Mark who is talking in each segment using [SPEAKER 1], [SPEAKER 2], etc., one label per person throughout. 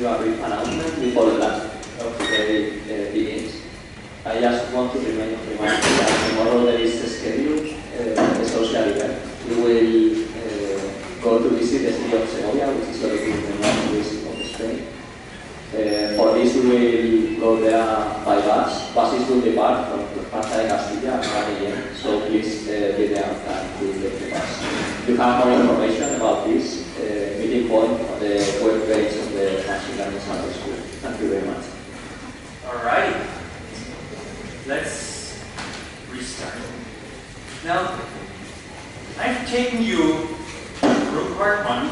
[SPEAKER 1] you a brief announcement before the last of the day begins. I just want to remind you that tomorrow there is scheduled a social event. We will go to visit the city of Segovia, which is located in the northwest of Spain. For this, we will go there by bus. Buses will depart from Plaza de Castilla at 1 AM, so please be there on time to take the bus. You have more information about this meeting point on the web page of the Machine Learning Sunday School. Thank you very much.
[SPEAKER 2] All right. Let's restart. Now, I've taken you through part 1,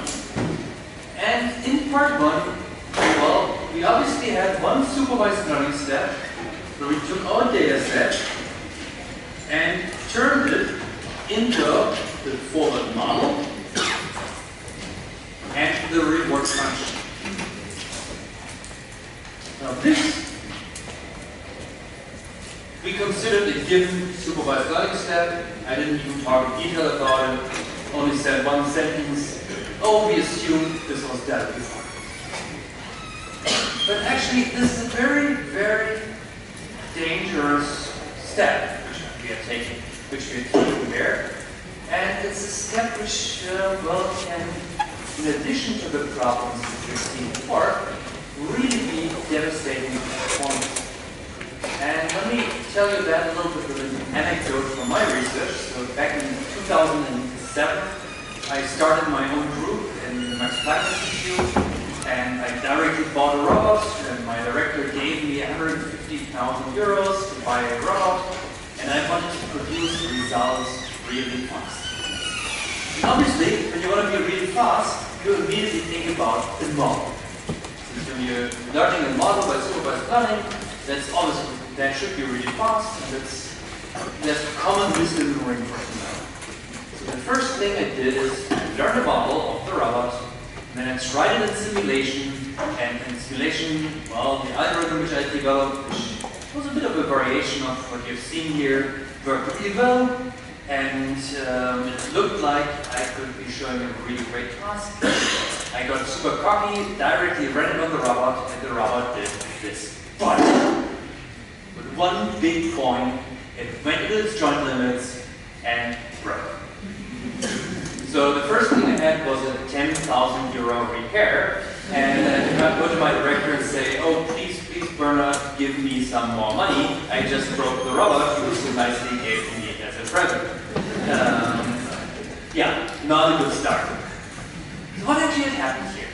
[SPEAKER 2] and in part 1, well, we obviously had one supervised learning step where we took our data set and turned it into the forward model and the reward function. Now this, we considered a given supervised learning step. I didn't even talk in detail about it, only said one sentence. Oh, we assumed this was done before. But actually, this is a very, very dangerous step which we are taking there. And it's a step which, well, can, in addition to the problems that we've seen before, really be devastating performance. And let me tell you that a little bit with an anecdote from my research. So back in 2007, I started my own group in the Max Planck Institute, and I directly bought a robot, and my director gave me 150,000 euros to buy a robot, and I wanted to produce results really fast. And obviously, when you want to be really fast, you immediately think about the model. Since when you're learning a model by supervised learning, that should be really fast, and there's common wisdom in reinforcement. So the first thing I did is I learned a model of the robot, and then I tried it in simulation, and in simulation, well, the algorithm which I developed, which was a bit of a variation of what you've seen here, worked pretty well, and it looked like I could be showing a really great task. I got super cocky, directly ran it on the robot, and the robot did this. But with one big point, it went into its joint limits and broke. So the first thing I had was a 10,000 euro repair, and I go to my director and say, oh, please, Bernard, give me some more money. I just broke the robot you so nicely gave me as a present. Yeah, not a good start. So what actually had happened here?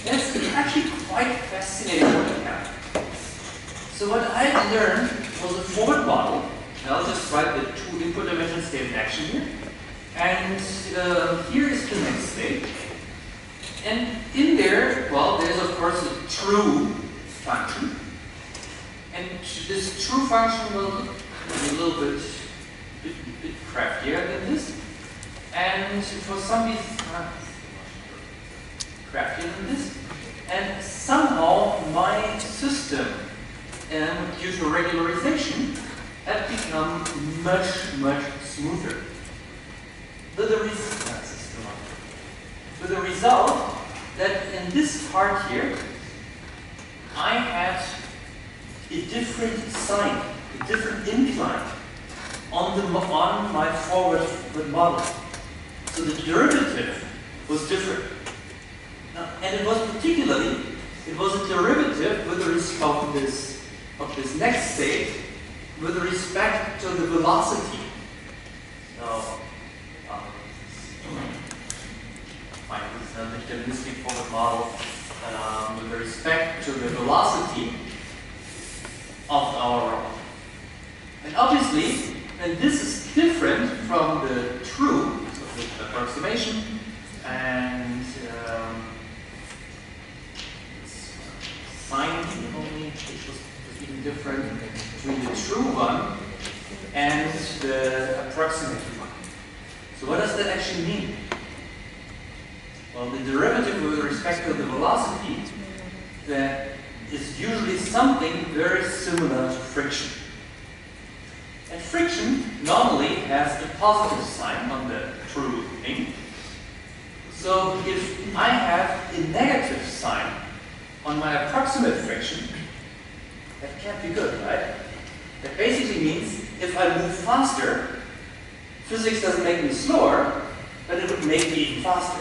[SPEAKER 2] It's actually quite fascinating what had happened. So what I had learned was a forward model, and I'll just write the 2 input dimension state in action here. And here is the next state. And in there, well, there's of course a true function. And this true function will look a little bit craftier than this. And for some reason, craftier than this. And somehow my system, due to regularization, had become much, much smoother. With the result that in this part here, I had a different sign, a different incline on my forward model. So the derivative was different. Now, and it was a derivative with of this next state with respect to the velocity. So, fine, this is a deterministic forward model with respect to the velocity of our robot. And obviously, and this is different from the true, so the approximation, and sign only, which was even different between the true one and the approximated one. So what does that actually mean? Well, the derivative with respect to the velocity that is usually something very similar to friction. And friction normally has a positive sign on the true thing. So if I have a negative sign on my approximate friction, that can't be good, right? That basically means if I move faster, physics doesn't make me slower, but it would make me even faster.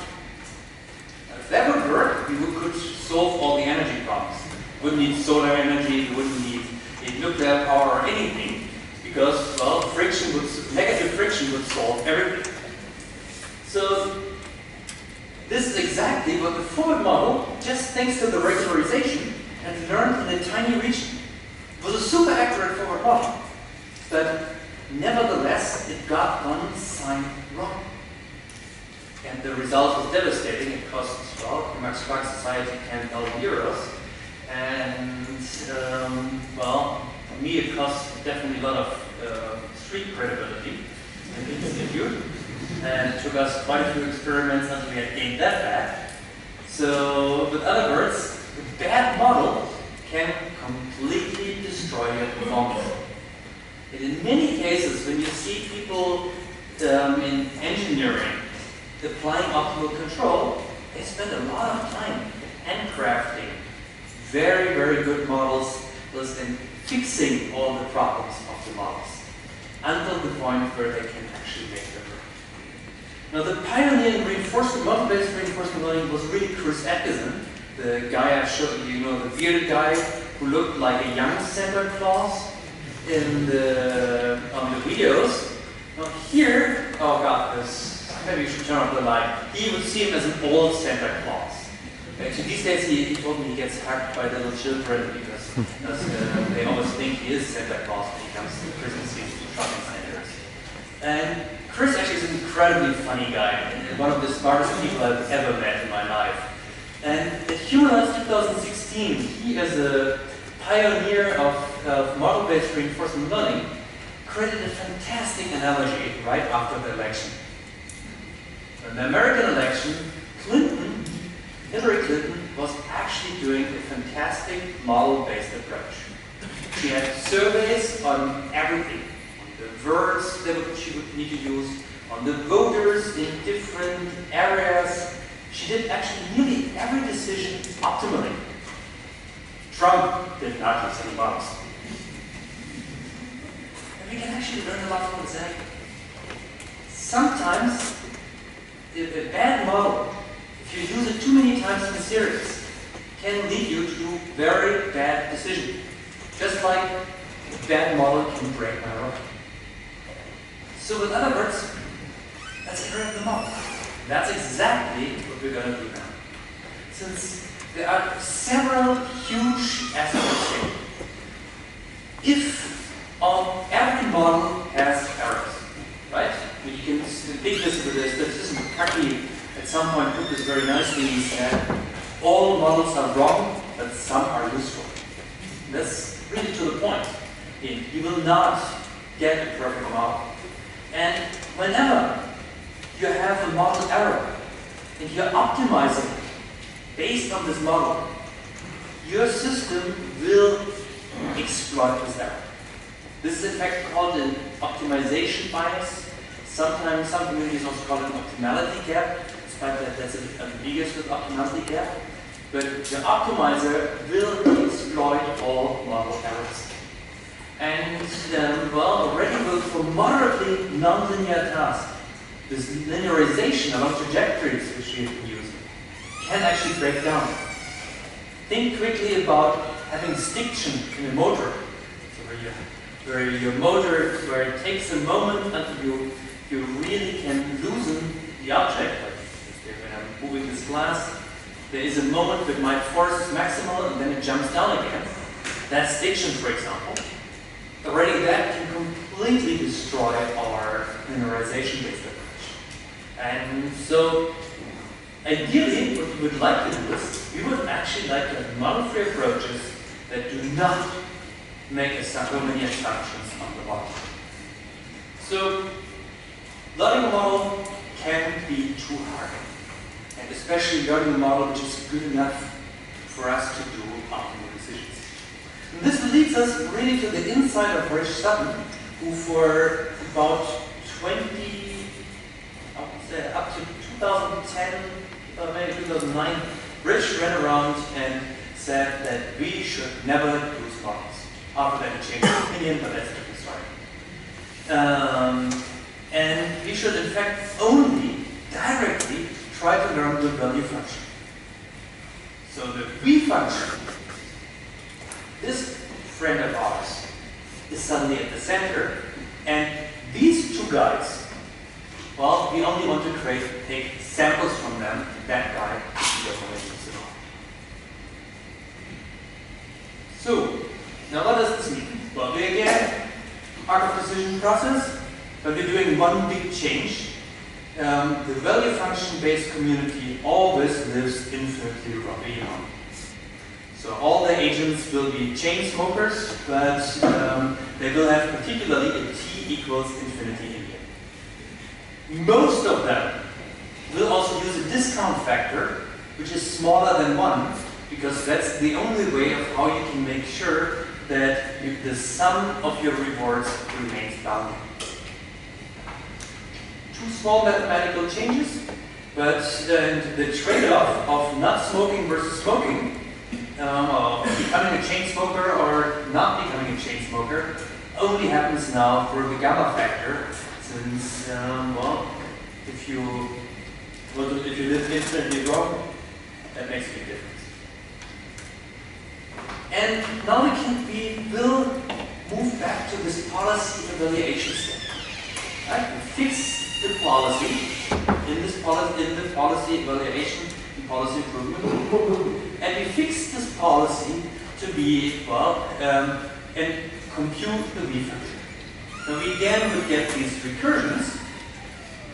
[SPEAKER 2] Now, if that would work, we could solve all the energy problems. We wouldn't need solar energy, we wouldn't need nuclear power or anything, because, well, negative friction would solve everything. So, this is exactly what the forward model, just thanks to the regularization, had learned in a tiny region. It was a super accurate forward model, but nevertheless, it got one sign wrong. And the result was devastating. It cost, well, the Max Planck Society 10,000 euros. And, well, for me it cost definitely a lot of street credibility in the institute. And it took us quite a few experiments until we had gained that back. So, with other words, a bad model can completely destroy your performance. And in many cases, when you see people in engineering applying optimal control, they spend a lot of time handcrafting very, very good models, and fixing all the problems of the models until the point where they can actually make them work. Now, the pioneer in model-based reinforcement learning was really Chris Atkinson, the guy I showed you, the bearded guy who looked like a young Santa Claus on the videos. Now here, oh god, maybe you should turn off the light. He would see him as an old Santa Claus. Actually, these days he told me he gets hugged by little children because they always think he is Santa Claus when he comes to Christmas season to shopping centers. And Chris actually is an incredibly funny guy and one of the smartest people I've ever met in my life. And at Humanize 2016, he as a pioneer of model-based reinforcement learning created a fantastic analogy right after the election. In the American election, Hillary Clinton was actually doing a fantastic model-based approach. She had surveys on everything, on the words that she would need to use, on the voters in different areas. She did actually nearly every decision optimally. Trump did not use any models. And we can actually learn a lot from example. Sometimes, a bad model, if you use it too many times in a series, can lead you to do very bad decisions. Just like a bad model can break my road. So in other words, let's get rid of the model. That's exactly what we're going to do now. Since there are several huge aspects here. If every model has errors, right? I mean, you can think this with this. Statistician McCarthy at some point put this very nicely. He said, all models are wrong, but some are useful. And that's really to the point. You will not get a perfect model. And whenever you have a model error and you're optimizing based on this model, your system will exploit this error. This is in fact called an optimization bias. Sometimes some communities also call it an optimality gap, despite that that's ambiguous with optimality gap. But the optimizer will exploit all model errors. And well, already for moderately nonlinear tasks, this linearization along trajectories which we have been using can actually break down. Think quickly about having stiction in a motor. So where it takes a moment until you really can loosen the object. Like when I'm moving this glass, there is a moment that my force is maximal and then it jumps down again. That's stiction, for example. Already that can completely destroy our linearization-based approach. And so, ideally, what we would like to do is, we would actually like to have model-free approaches that do not make linear assumptions on the model. So, learning a model can be too hard. And especially learning a model which is good enough for us to do optimal decisions. And this leads us really to the insight of Rich Sutton, who for about up to 2010, maybe 2009, Rich ran around and
[SPEAKER 3] said that we should never use models. After that, he changed his opinion, but that's a different story. And we should, in fact, only directly try to learn the value function. So the V function, this friend of ours, is suddenly at the center, and these two guys, well, we only want to take samples from them. That guy is the operations at all. So, now what does this mean? Well, we again, arc of decision process, but we're doing one big change. The value function-based community always lives infinitely beyond. So all the agents will be chain smokers, but they will have particularly a t equals infinity in here. Most of them will also use a discount factor, which is smaller than 1, because that's the only way of how you can make sure that the sum of your rewards remains bounded. Two small mathematical changes, but the trade-off of not smoking versus smoking, or becoming a chain smoker or not becoming a chain smoker, only happens now for the gamma factor, since, well, if you live infinitely wrong, that makes a big difference. And now we will move back to this policy evaluation step. Right? We fix the policy in the policy evaluation and policy improvement, and we fix this policy to be, well, and compute the V function. Now we again would get these recursions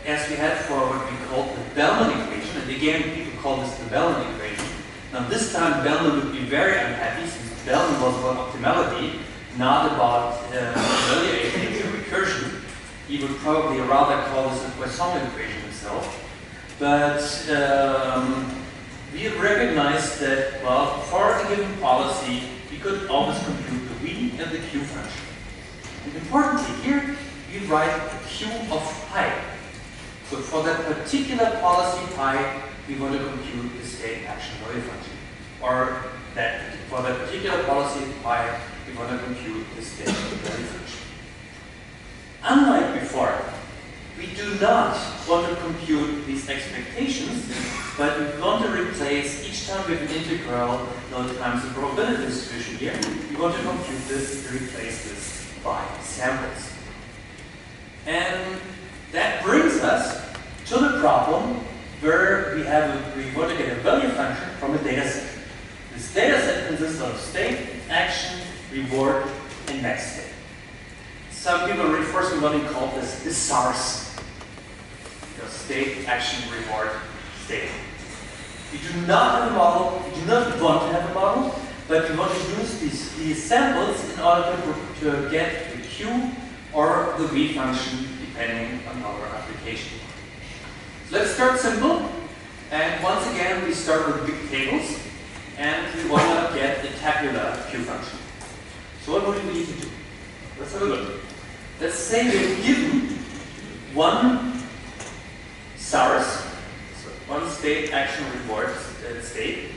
[SPEAKER 3] as we had for what we called the Bellman equation, and again people call this the Bellman equation. Now this time Bellman would be very unhappy, since Bellman was about optimality, not about evaluating the recursion. He would probably rather call this a Poisson equation himself. But we recognized that, well, for a given policy, we could always compute the V and the Q function. And importantly, here we write the Q of pi. So for that particular policy pi, we want to compute the state action value function. Or that for that particular policy pi, we want to compute the state value function. Unlike before, we do not want to compute these expectations, but we want to replace each time with an integral times the probability distribution here. We want to compute this, replace this by samples. And that brings us to the problem where we want to get a value function from a data set. This data set consists of state, action, reward, and next state. Some people reinforce what we call this the SARS. State, action, reward, state. We do not have a model, we do not want to have a model, but we want to use these samples in order to get the Q or the V function depending on our application. So let's start simple. And once again, we start with big tables, and we want to get the tabular Q function. So what would we need to do? Let's have a look. Let's say we're given one SARS, so one state, action, reward state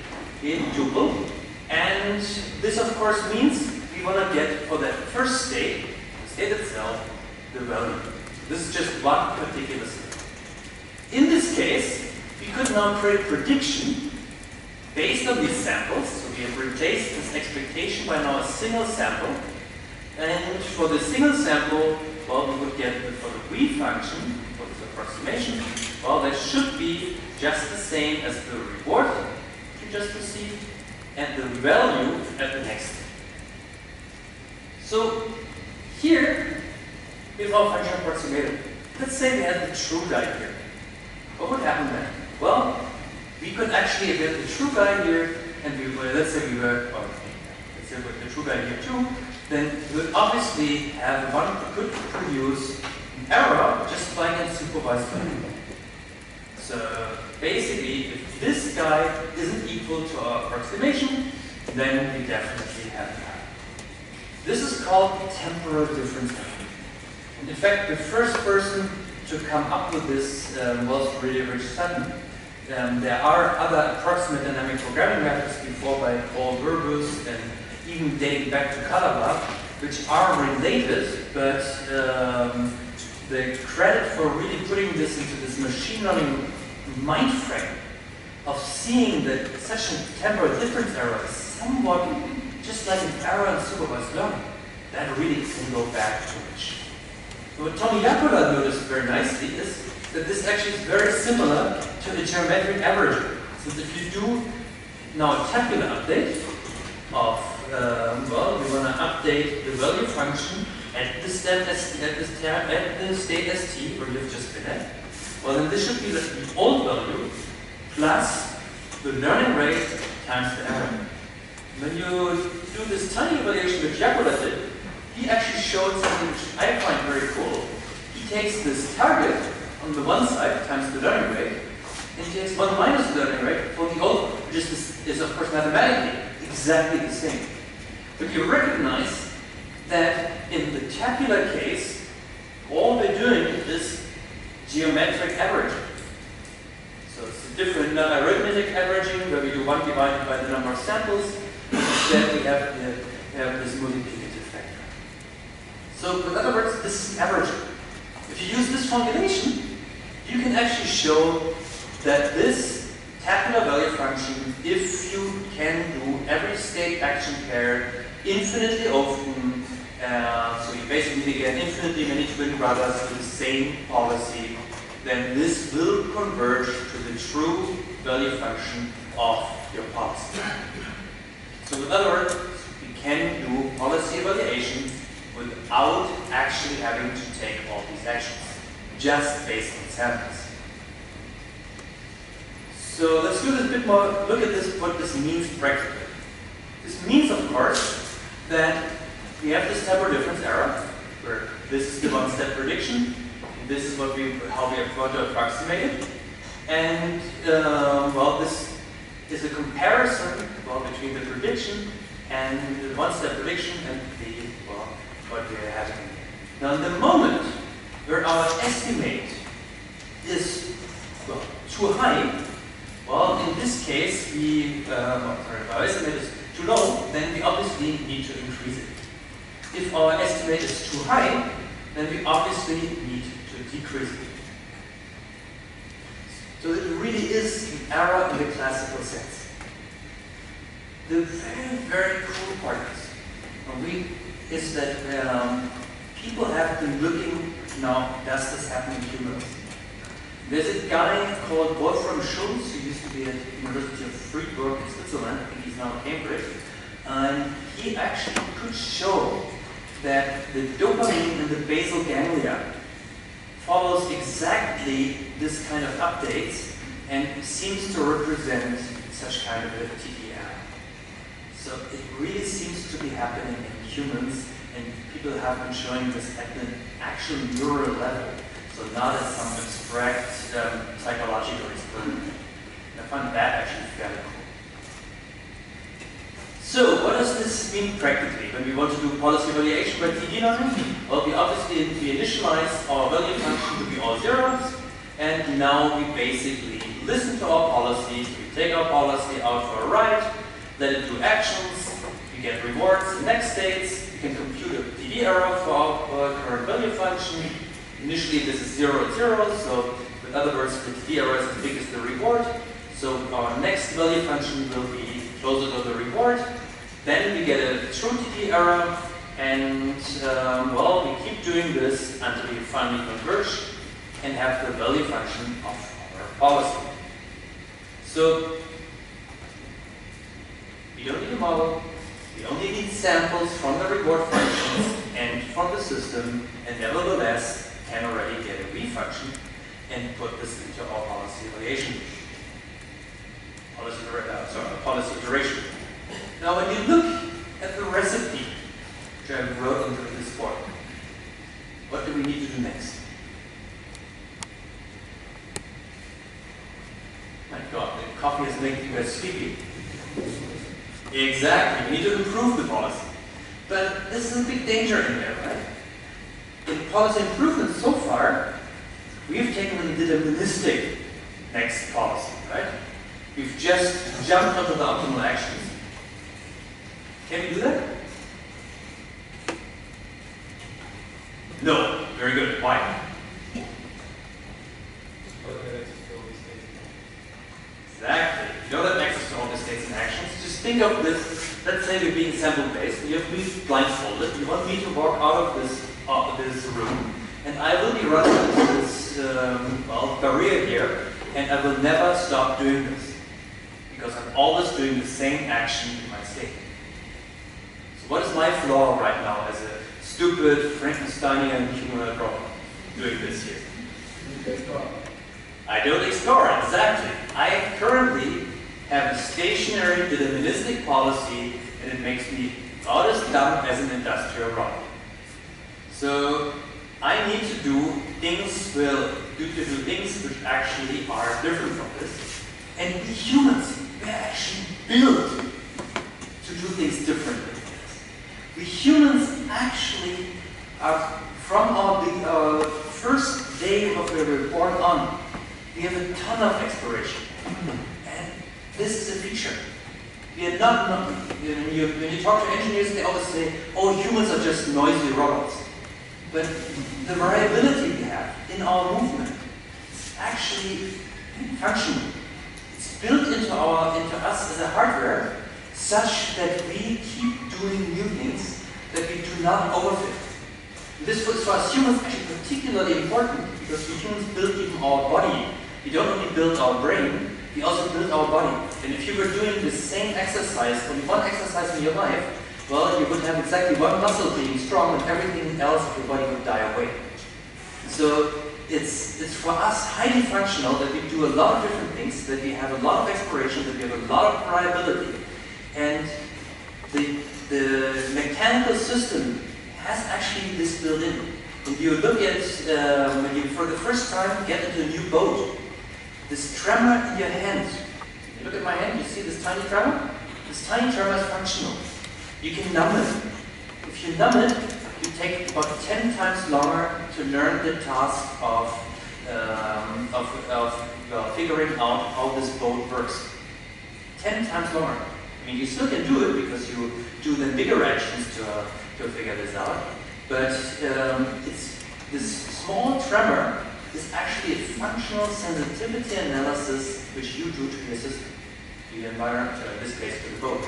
[SPEAKER 3] in tuple, and this of course means we want to get for that first state, the state itself, the value. This is just one particular state. In this case, we could now create a prediction based on these samples. So we have replaced this expectation by now a single sample, and for the single sample, well, we would get for the V function, for this approximation, well, that should be just the same as the reward you just received and the value at the next step. So here, we have our function approximated. Let's say we had the true guy here. What would happen then? Well, we could actually get the true guy here, and let's say with the true guy here too, then we would obviously have could produce an error just by a supervised learning. So basically, if this guy isn't equal to our approximation, then we definitely have an error. This is called temporal difference method. And in fact, the first person to come up with this was really Rich Sutton. there are other approximate dynamic programming methods before by Paul Verbus and even dating back to Calaba, which are related, but the credit for really putting this into this machine learning mind frame of seeing that such a temporal difference error is somewhat just like an error in supervised learning. That really can go back to which. So what Tommy Yakola noticed very nicely is that this actually is very similar to the geometric averaging. Since if you do now a tabular update of, well, we want to update the value function at the state st where you've just been at, well then this should be the old value plus the learning rate times the error. When you do this tiny evaluation which Yakola did, he actually showed something which I find very cool. He takes this target on the one side times the learning rate, and he takes 1 minus the learning rate for the old, which is of course mathematically exactly the same. But you recognize that in the tabular case, all we're doing is geometric averaging. So it's a different arithmetic averaging where we do 1 divided by the number of samples. Instead, we have this multiplicative factor. So, in other words, this is averaging. If you use this formulation, you can actually show that this tabular value function, if you can do every state action pair infinitely often, so you basically get infinitely many twin brothers with the same policy, then this will converge to the true value function of your policy. So in other words, we can do policy evaluation without actually having to take all these actions, just based on samples. So let's do this a bit more, look at this, what this means practically. This means, of course, that we have this temporal difference error, where this is the one-step prediction, and this is what how we are going to approximate it. And, well, this is a comparison, well, between the prediction and the one-step prediction and the, well, what we are having. Now, in the moment where our estimate is, well, too high, well, in this case, we, if our estimate is too low, then we obviously need to increase it. If our estimate is too high, then we obviously need to decrease it. So it really is an error in the classical sense. The very, very cool part is that people have been looking now, does this happen in humans? There's a guy called Wolfram Schulz, who used to be at the University of Fribourg in Switzerland. I think he's now at Cambridge. And he actually could show that the dopamine in the basal ganglia follows exactly this kind of updates and seems to represent such kind of a TDR. So it really seems to be happening in humans, and people have been showing this at the actual neural level. So not as some abstract psychological experiment. I find that actually fairly cool. So what does this mean practically when we want to do policy evaluation by TD learning? Well, we initialize our value function to be all zeros, and now we basically listen to our policy. We take our policy out for a ride, let it do actions, we get rewards in next states, we can compute a TD error for our current value function. Initially this is 0 and 0, so in other words the TD error is as big as the reward. So our next value function will be closer to the reward. Then we get a true TD error, and well, we keep doing this until we finally converge and have the value function of our policy. So we don't need a model, we only need samples from the reward functions and from the system, and nevertheless can already get a V function and put this into our policy evaluation. Policy iteration. Now when you look at the recipe which I wrote into this board, what do we need to do next? My God, the coffee is making you guys sleepy. Exactly, we need to improve the policy. But this is a big danger in there, right? In policy improvement so far, we've taken a deterministic
[SPEAKER 2] next policy, right? We've just jumped onto the optimal actions. Can we do that? No. Very good. Why? Exactly. You don't have access to all the states and actions. Just think of this. Let's say we're being sample-based, and you have me blindfolded. You want me to walk out of this room, and I will be running into this barrier here, and I will never stop doing this because I'm always doing the same action in my state. So, what is my flaw right now as a stupid Frankensteinian humanoid robot doing this here? I don't explore, exactly. I currently have a stationary deterministic policy, and it makes me about as dumb as an industrial robot. So I need to do things which actually are different from this. And we humans, we're actually built to do things differently. We humans actually are, from our first day of where we were born on, we have a ton of exploration. And this is a feature. We are not when you talk to engineers, they always say, oh, humans are just noisy robots. But the variability we have in our movement is actually functional. It's built into us as a hardware such that we keep doing new things that we do not overfit. This was for us humans actually particularly important because we humans build even our body. We don't only build our brain, we also build our body. And if you were doing the same exercise, only one exercise in your life, well, you would have exactly one muscle being strong and everything else of your body would die away. So it's for us highly functional that we do a lot of different things, that we have a lot of exploration, that we have a lot of variability. And the mechanical system has actually this built in. When you look at, when you for the first time get into a new boat, this tremor in your hand, you look at my hand, you see this tiny tremor? This tiny tremor is functional. You can numb it. If you numb it, you take about 10 times longer to learn the task of figuring out how this boat works. 10 times longer. I mean, you still can do it because you do the bigger actions to figure this out. But it's this small tremor is actually a functional sensitivity analysis which you do to your system, to your environment, in this case to the boat.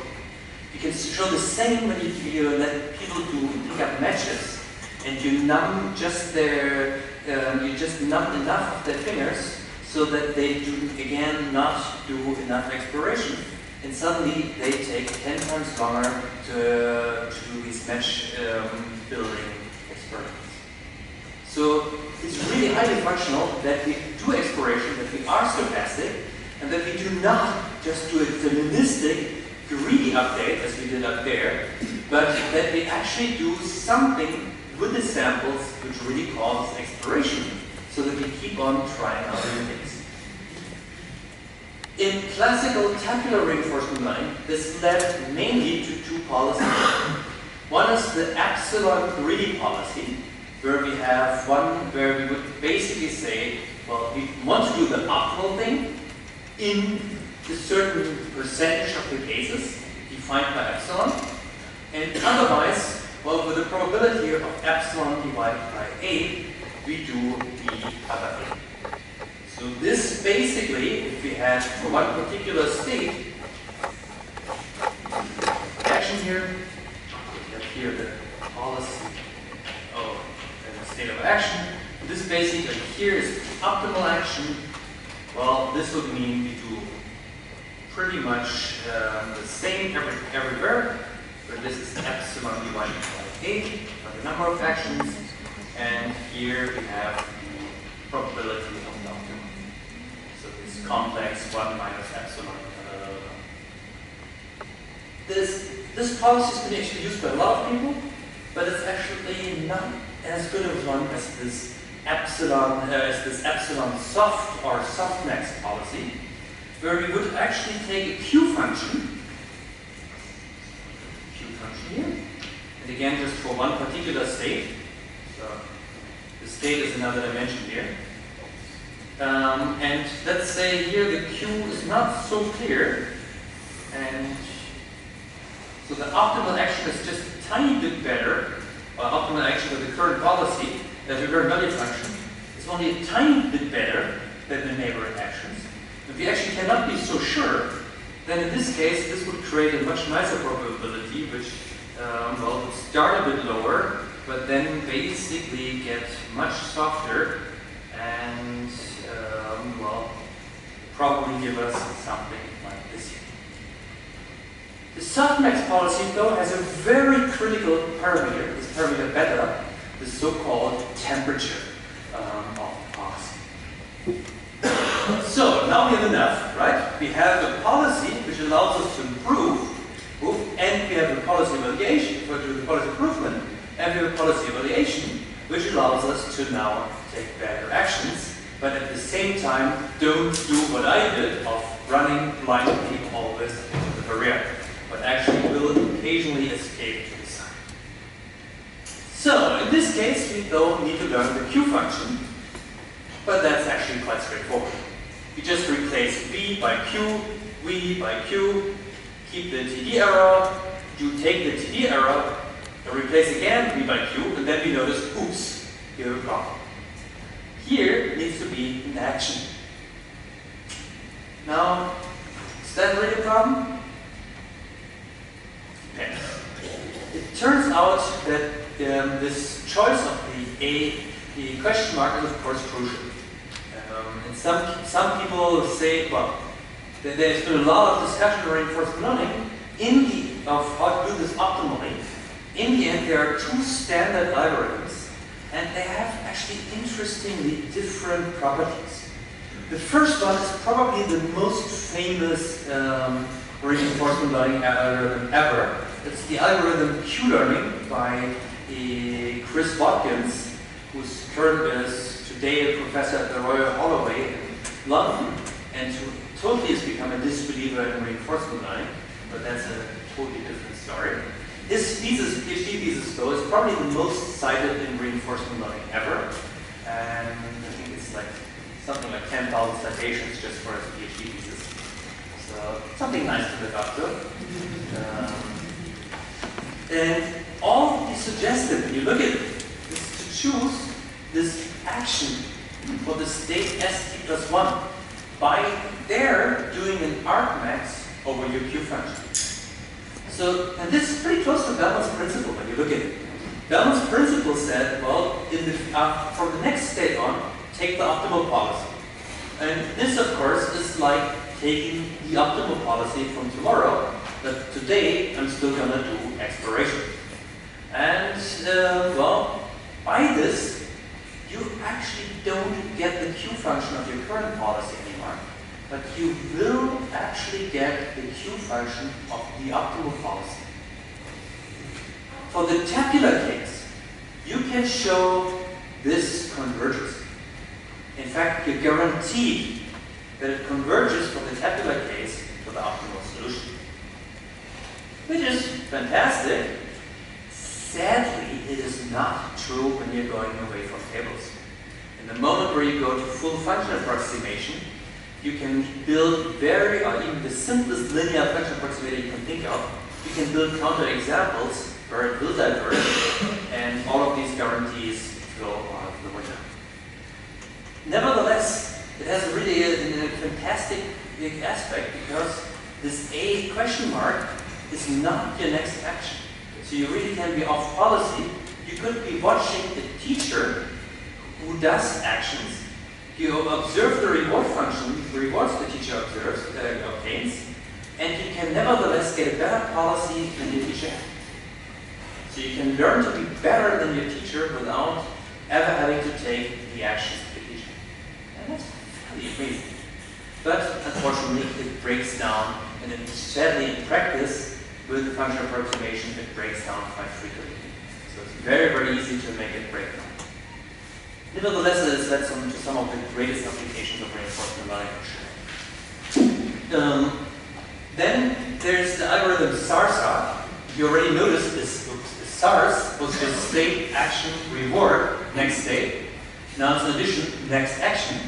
[SPEAKER 2] You can show the same when you let people pick up matches and you numb just numb enough of their fingers so that they do again not do enough exploration. And suddenly they take 10 times longer to do these match building experiments. So it's really highly functional that we do exploration, that we are stochastic, and that we do not just do a deterministic, greedy update as we did up there, but that we actually do something with the samples which really causes exploration, so that we keep on trying out new things. In classical tabular reinforcement learning, this led mainly to two policies. One is the epsilon greedy policy, where we have one where we would basically say, well, we want to do the optimal thing in a certain percentage of the cases defined by epsilon, and otherwise, well, with the probability of epsilon divided by A, we do the other thing. So this basically, if we had for one particular state, action here, we have here the policy of the state of action. This basically here is optimal action. Well, this would mean we do pretty much the same everywhere, but this is epsilon divided by 8 for the number of actions, and here we have the probability of the optimum. So this complex 1 minus epsilon. This policy has been actually used by a lot of people, but it's actually not as good a one as this epsilon soft or softmax policy, where we would actually take a Q function here, and again just for one particular state. So the state is another dimension here. And let's say here the Q is not so clear, and so the optimal action is just a tiny bit better, or optimal action of the current policy, the current value function, is only a tiny bit better than the neighboring actions. If we actually cannot be so sure, then in this case, this would create a much nicer probability, which well, would start a bit lower, but then basically get much softer, and well, probably give us something like this here. The softmax policy, though, has a very critical parameter, this parameter beta, the so-called temperature of the policy. So now we have enough, right? We have a policy which allows us to improve, and we have a policy evaluation for the policy improvement, and we have a policy evaluation which allows us to now take better actions, but at the same time don't do what I did of running blindly always into the barrier, but actually will occasionally escape to the side. So in this case, we though need to learn the Q function, but that's actually quite straightforward. We just replace V by Q, V by Q, keep the TD error, you take the TD error, and replace again V by Q, and then we notice, oops, you have a problem. Here needs to be an action. Now, is that really a problem? Okay. It turns out that this choice of the question mark is of course crucial. And some people say, well, that there's been a lot of discussion around reinforcement learning of how to do this optimally. In the end, there are two standard algorithms, and they have actually interestingly different properties. The first one is probably the most famous reinforcement learning algorithm ever. It's the algorithm Q-learning by Chris Watkins, who's today a professor at the Royal Holloway in London, and who totally has become a disbeliever in reinforcement learning, but that's a totally different story. His thesis, PhD thesis, though, is probably the most cited in reinforcement learning ever, and I think it's like something like 10,000 citations just for his PhD thesis. So something nice to look up to. And all he suggested, when you look at it, is to choose this action for the state st plus 1 by there doing an argmax over your Q function. So, and this is pretty close to Bellman's principle when you look at it. Bellman's principle said, well, from the next state on, take the optimal policy. And this, of course, is like taking the optimal policy from tomorrow, but today I'm still going to do exploration. And, well, by this, you actually don't get the Q function of your current policy anymore, but you will actually get the Q function of the optimal policy. For the tabular case, you can show this converges. In fact, you're guaranteed that it converges from the tabular case to the optimal solution, which is fantastic. Sadly, it is not true when you're going away from tables. In the moment where you go to full function approximation, you can build or even the simplest linear function approximator you can think of. You can build counterexamples where it will diverge, and all of these guarantees go out of the window. Nevertheless, it has really a fantastic big aspect, because this A question mark is not your next action. So you really can be off policy. You could be watching a teacher who does actions. You observe the reward function, the rewards the teacher obtains, and you can nevertheless get a better policy than your teacher. So you can learn to be better than your teacher without ever having to take the actions of the teacher. And that's really amazing. But unfortunately, it breaks down, and then sadly in practice, with the function approximation, it breaks down quite frequently. So it's very, very easy to make it break down. Nevertheless, it has led to some of the greatest applications of reinforcement learning. Then there's the algorithm SARSA. You already noticed this SARS was just state, action, reward, next state. Now it's in addition, next action.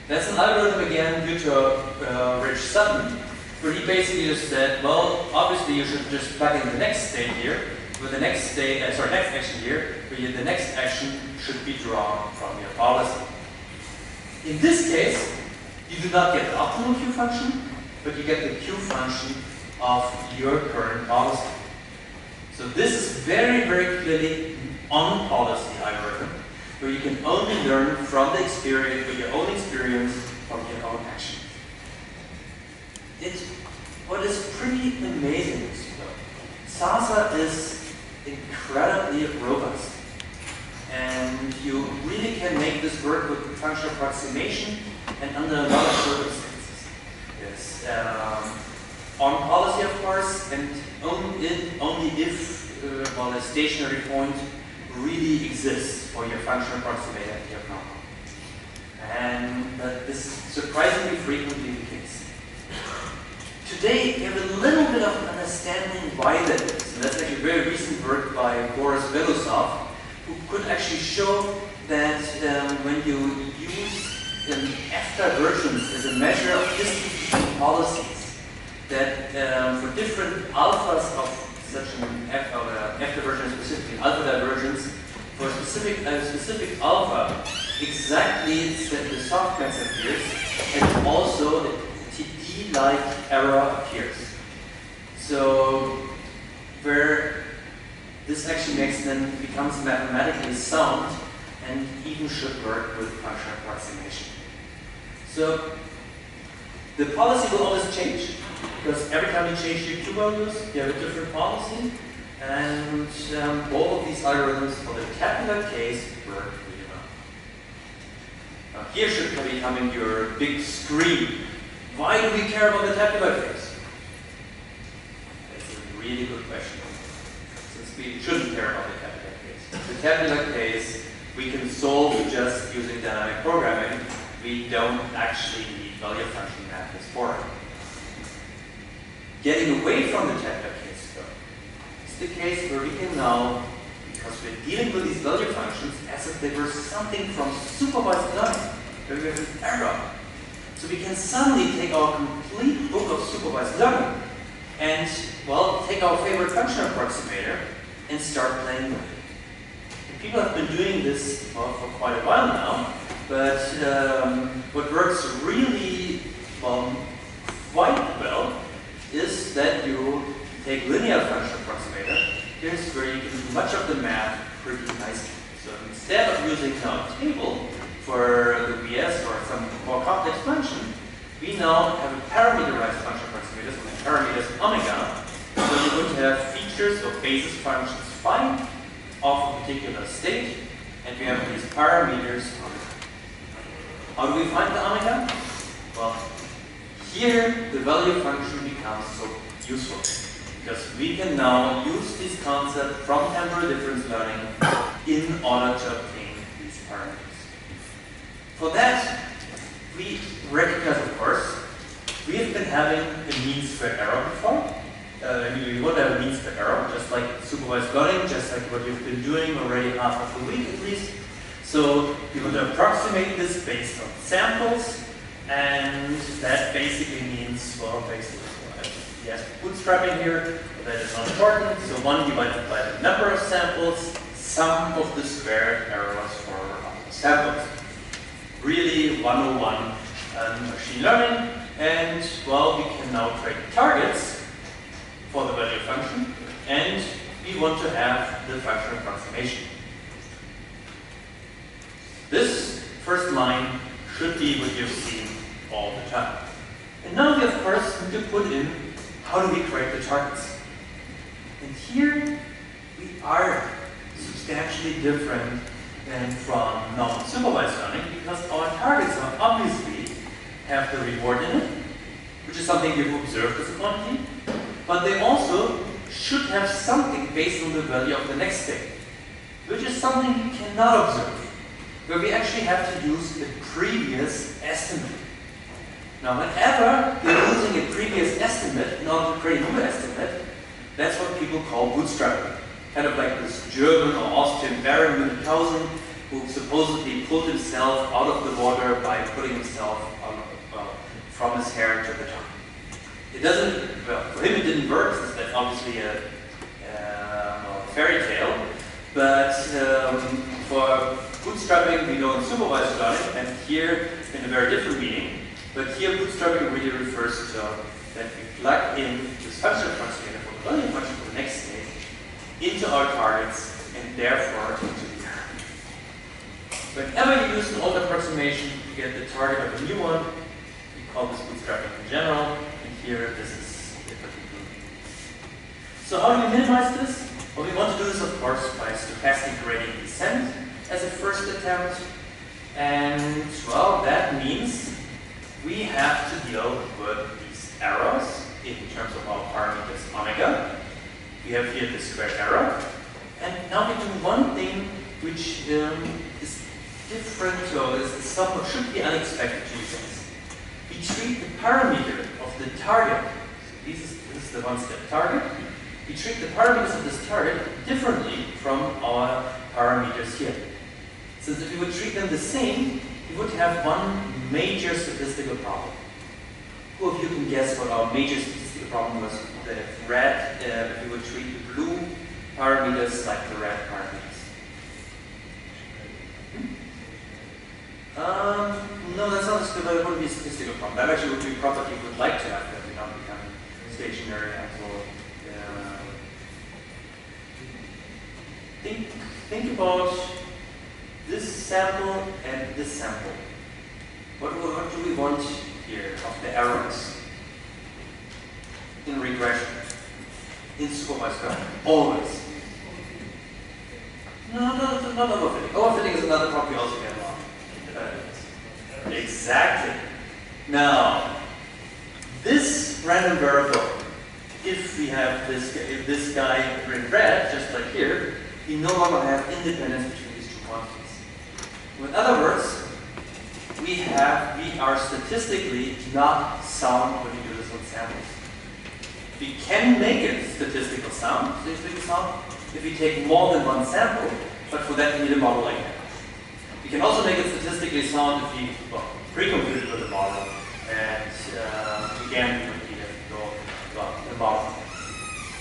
[SPEAKER 3] That's an algorithm again due to Rich Sutton, where he basically just said, well, obviously you should just plug in the next state here, with the next state, next action here, where the next action should be drawn from your policy. In this case, you do not get the optimal Q function, but you get the Q function of your current policy. So this is very, very clearly an on-policy algorithm, where you can only learn from the experience, with your own experience, from your own action. What is pretty amazing is, SASA is incredibly robust. And you really can make this work with functional approximation and under a lot of circumstances. Yes, on policy, of course, and only if well, a stationary point really exists for your functional approximator and your problem. And this is surprisingly frequently the case. Today, we have a little bit of an understanding why that is. And that's actually very recent work by Boris Belousov, who could actually show that when you use F divergence as a measure of distance between policies, that for different alphas of such an F divergence, specifically alpha divergence, for a specific alpha, exactly the softmax appears, and also a TD-like error appears. So where this actually becomes mathematically sound and even should work with functional approximation. So the policy will always change, because every time you change your Q values, you have a different policy, and all of these algorithms for the tabular case work really well. Now here should be coming your big screen. Why do we care about the tabular case? That's a really good question. Since we shouldn't care about the tabular case. The tabular case we can solve just using dynamic programming. We don't actually need value function methods for it. Getting away from the tabular case, though, is the case where we can now, because we're dealing with these value functions as if they were something from supervised learning, where we have an error. So we can suddenly take our complete book of supervised learning and, well, take our favorite function approximator and start playing with it. And people have been doing this, well, for quite a while now, but what works really quite well is that you take linear function approximator. Here's where you can do much of the math pretty nicely. So instead of using now a table for the BS or some more complex function, we now have a parameterized function approximator, so the parameters omega. So you're going to have features or basis functions phi of a particular state, and we have these parameters omega. How do we find the omega? Well, here the value function becomes so useful, because we can now use this concept from temporal difference learning in order to obtain these parameters. For that, we recognize, of course, we have been having a means for error before. We want to have a means for error, just like supervised learning, just like what you've been doing already half of the week at least. So we want to approximate this based on samples, and that basically means, well, basically, yes, bootstrapping here, but that is not important. So 1 divided by the number of samples, sum of the squared errors for samples. Really 101 machine learning, and, well, we can now create targets for the value function, and we want to have the function approximation. This first line should be what you've seen all the time. And now we, of course, need to put in how do we create the targets. And here we are substantially different than from non-supervised learning, because our targets are obviously have the reward in it, which is something you've observed as a quantity, but they also should have something based on the value of the next state, which is something you cannot observe, where we actually have to use the previous estimate. Now, whenever you're using a previous estimate in order to create a new estimate, that's what people call bootstrapping. Kind of like this German or Austrian Baron Münchhausen, who supposedly pulled himself out of the water by putting himself from his hair to the tongue. It doesn't, well, for him it didn't work, since that's obviously a fairy tale, but for bootstrapping we know in supervised learning, and here in a very different meaning, but here bootstrapping really refers to that we plug in this function approximator for the value function for the next state into our targets and therefore into the error. Whenever you use an old approximation to get the target of a new one, we call this bootstrapping in general, and here this is the particular. So how do we minimize this? Well, we want to do this, of course, by stochastic gradient descent as a first attempt, and well, that means we have to deal with these errors in terms of our parameters omega. We have here the square error, and now we do one thing which is different, or somewhat should be unexpected to you guys. We treat the parameter of the target, so this is the one-step target, we treat the parameters of this target differently from our parameters here. Since if we would treat them the same, we would have one major statistical problem. Who of you can guess what our major statistical problem was? The red, if we would treat the blue parameters like the red parameters. No, that's not that wouldn't be a statistical problem. That actually would be a property we would like to have, that we don't become stationary until think about this sample and this sample. What do we want here of the errors in regression, in supervised learning? Always. No, not overfitting. Overfitting is another problem we also get along. Exactly. Now, this random variable, if we have this guy in red, just like here, we no longer have independence between these two quantities. In other words, we are statistically not sound when we do this with samples. We can make it statistical sound, if we take more than one sample, but for that we need a model like that. We can also make it statistically sound if we pre-compute it with a model, and again we would need to go the model.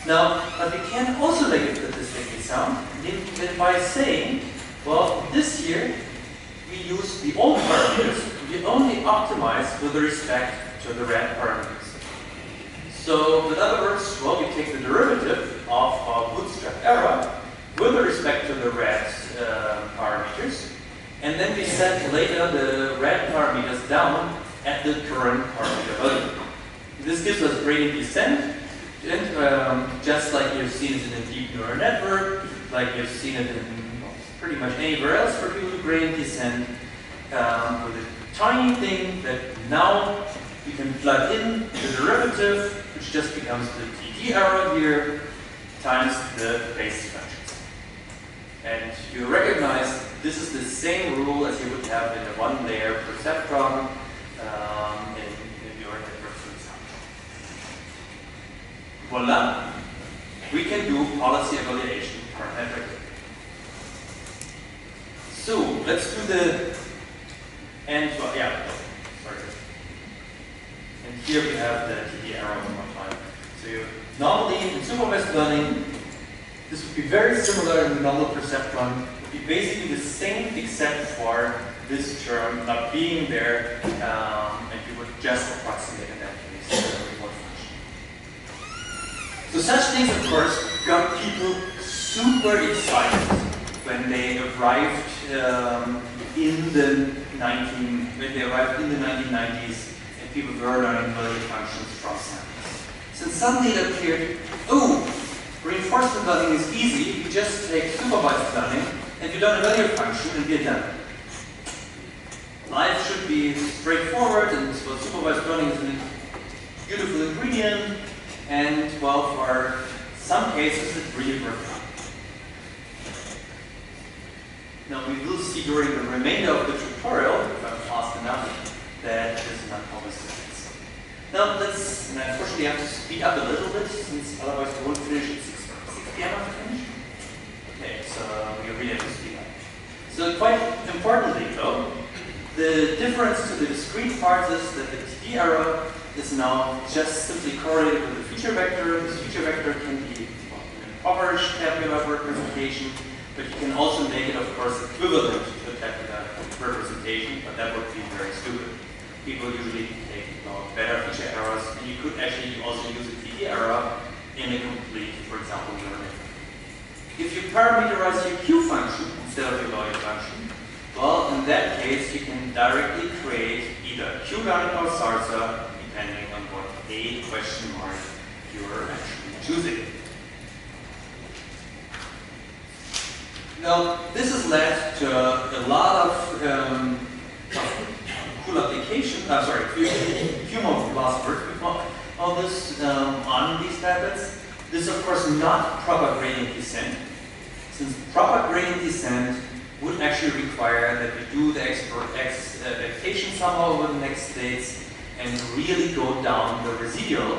[SPEAKER 3] Now, but we can also make it statistically sound by saying, well, this year we use the old parameters, we only optimize with respect to the red parameters. So, in other words, well, we take the derivative of our bootstrap error with respect to the red parameters, and then we set later the red parameters down at the current parameter value. This gives us gradient descent, and just like you've seen it in a deep neural network, like you've seen it in pretty much anywhere else where people do gradient descent, with a tiny thing that now we can plug in the derivative, which just becomes the TD error here, times the basis functions. And you recognize this is the same rule as you would have in a one-layer perceptron in your network, for example. Voila! We can do policy evaluation parametrically. So let's do the and here we have the TD error one more time. So normally in supervised learning, this would be very similar in the normal perceptron. It would be basically the same except for this term not being there, and you would just approximate in that case the reward function. So such things, of course, got people super excited when they arrived in the 1990s, and people were learning value functions from samples. Since suddenly it appeared, oh, reinforcement learning is easy. You just take supervised learning and you learn a value function and we're done. Life should be straightforward, and so supervised learning is a beautiful ingredient, and well, for some cases it really worked out. Now we will see during the remainder of the tutorial, if I'm fast enough, that this is not always the case. Now let's, and unfortunately I have to speed up a little bit, since otherwise we won't finish at 6 p.m. after finish. Okay, so we really have to speed up. So quite difference to the discrete parts is that the TD error is now just simply correlated with the feature vector. This feature vector can be an average tabular representation, but you can also make it, of course, equivalent to a tabular representation, but that would be very stupid. People usually take better feature errors, and you could actually also use a TD error in a complete, for example, learning. If you parameterize your Q function instead of your value function, well, in that case, you can directly create either Q learning or SARSA, depending on what A question mark you're actually choosing. Now, this has led to a lot of cool applications. Sorry, a few more last words on this, on these methods. This is, of course, not proper gradient descent, since proper gradient descent would actually require that we do the expectation somehow over the next states and really go down the residual.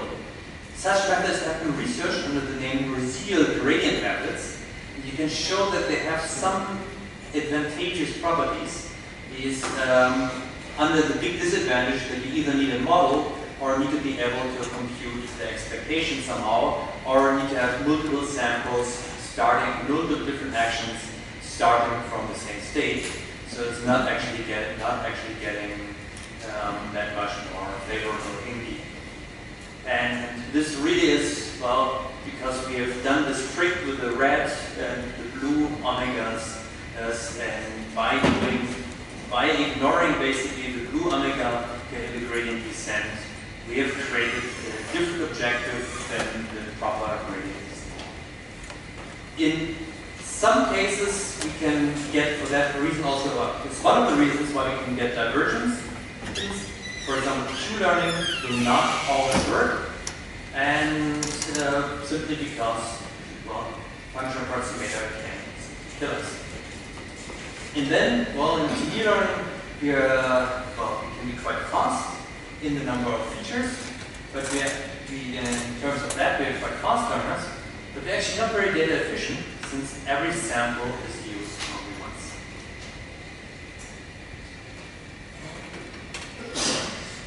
[SPEAKER 3] Such methods have been researched under the name residual gradient methods. And you can show that they have some advantageous properties. Is under the big disadvantage that you either need a model or need to be able to compute the expectation somehow, or need to have multiple samples starting, multiple different actions starting from the same state. So it's not actually getting that much more favorable indeed. And this really is, well, because we have done this trick with the red and the blue omegas, and by ignoring basically the blue omega getting the gradient descent, we have created a different objective than the proper gradient descent. In some cases, we can get, for that reason also, it's one of the reasons why we can get divergence. For example, Q learning will not always work, and simply because, well, functional approximator can kill us. And then, well, in TD learning, we can be quite fast in the number of features, but in terms of that, we are quite fast learners, but we're actually not very data efficient, since every sample is used only once.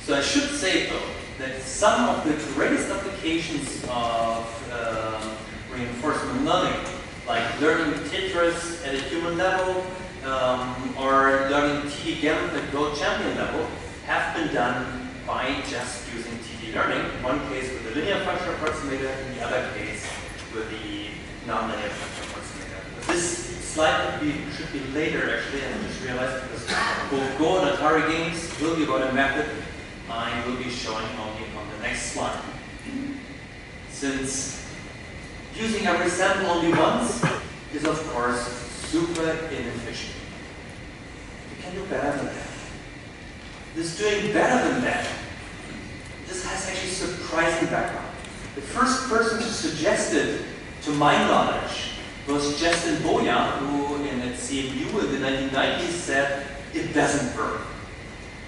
[SPEAKER 3] So I should say, though, that some of the greatest applications of reinforcement learning, like learning Tetris at a human level, or learning TD Gamut at World Champion level, have been done by just using TD learning. In one case with the linear functional approximator, in the other case with the nonlinear functional approximator. This slide should be later, actually, I just realized, because both Go and Atari games will be about a method I will be showing only on the next slide. Since using every sample only once is, of course, super inefficient. We can do better than that. This doing better than that, this has actually surprising background. The first person to suggest it, to my knowledge, was Justin Boya, who at CMU in the 1990s said, it doesn't work.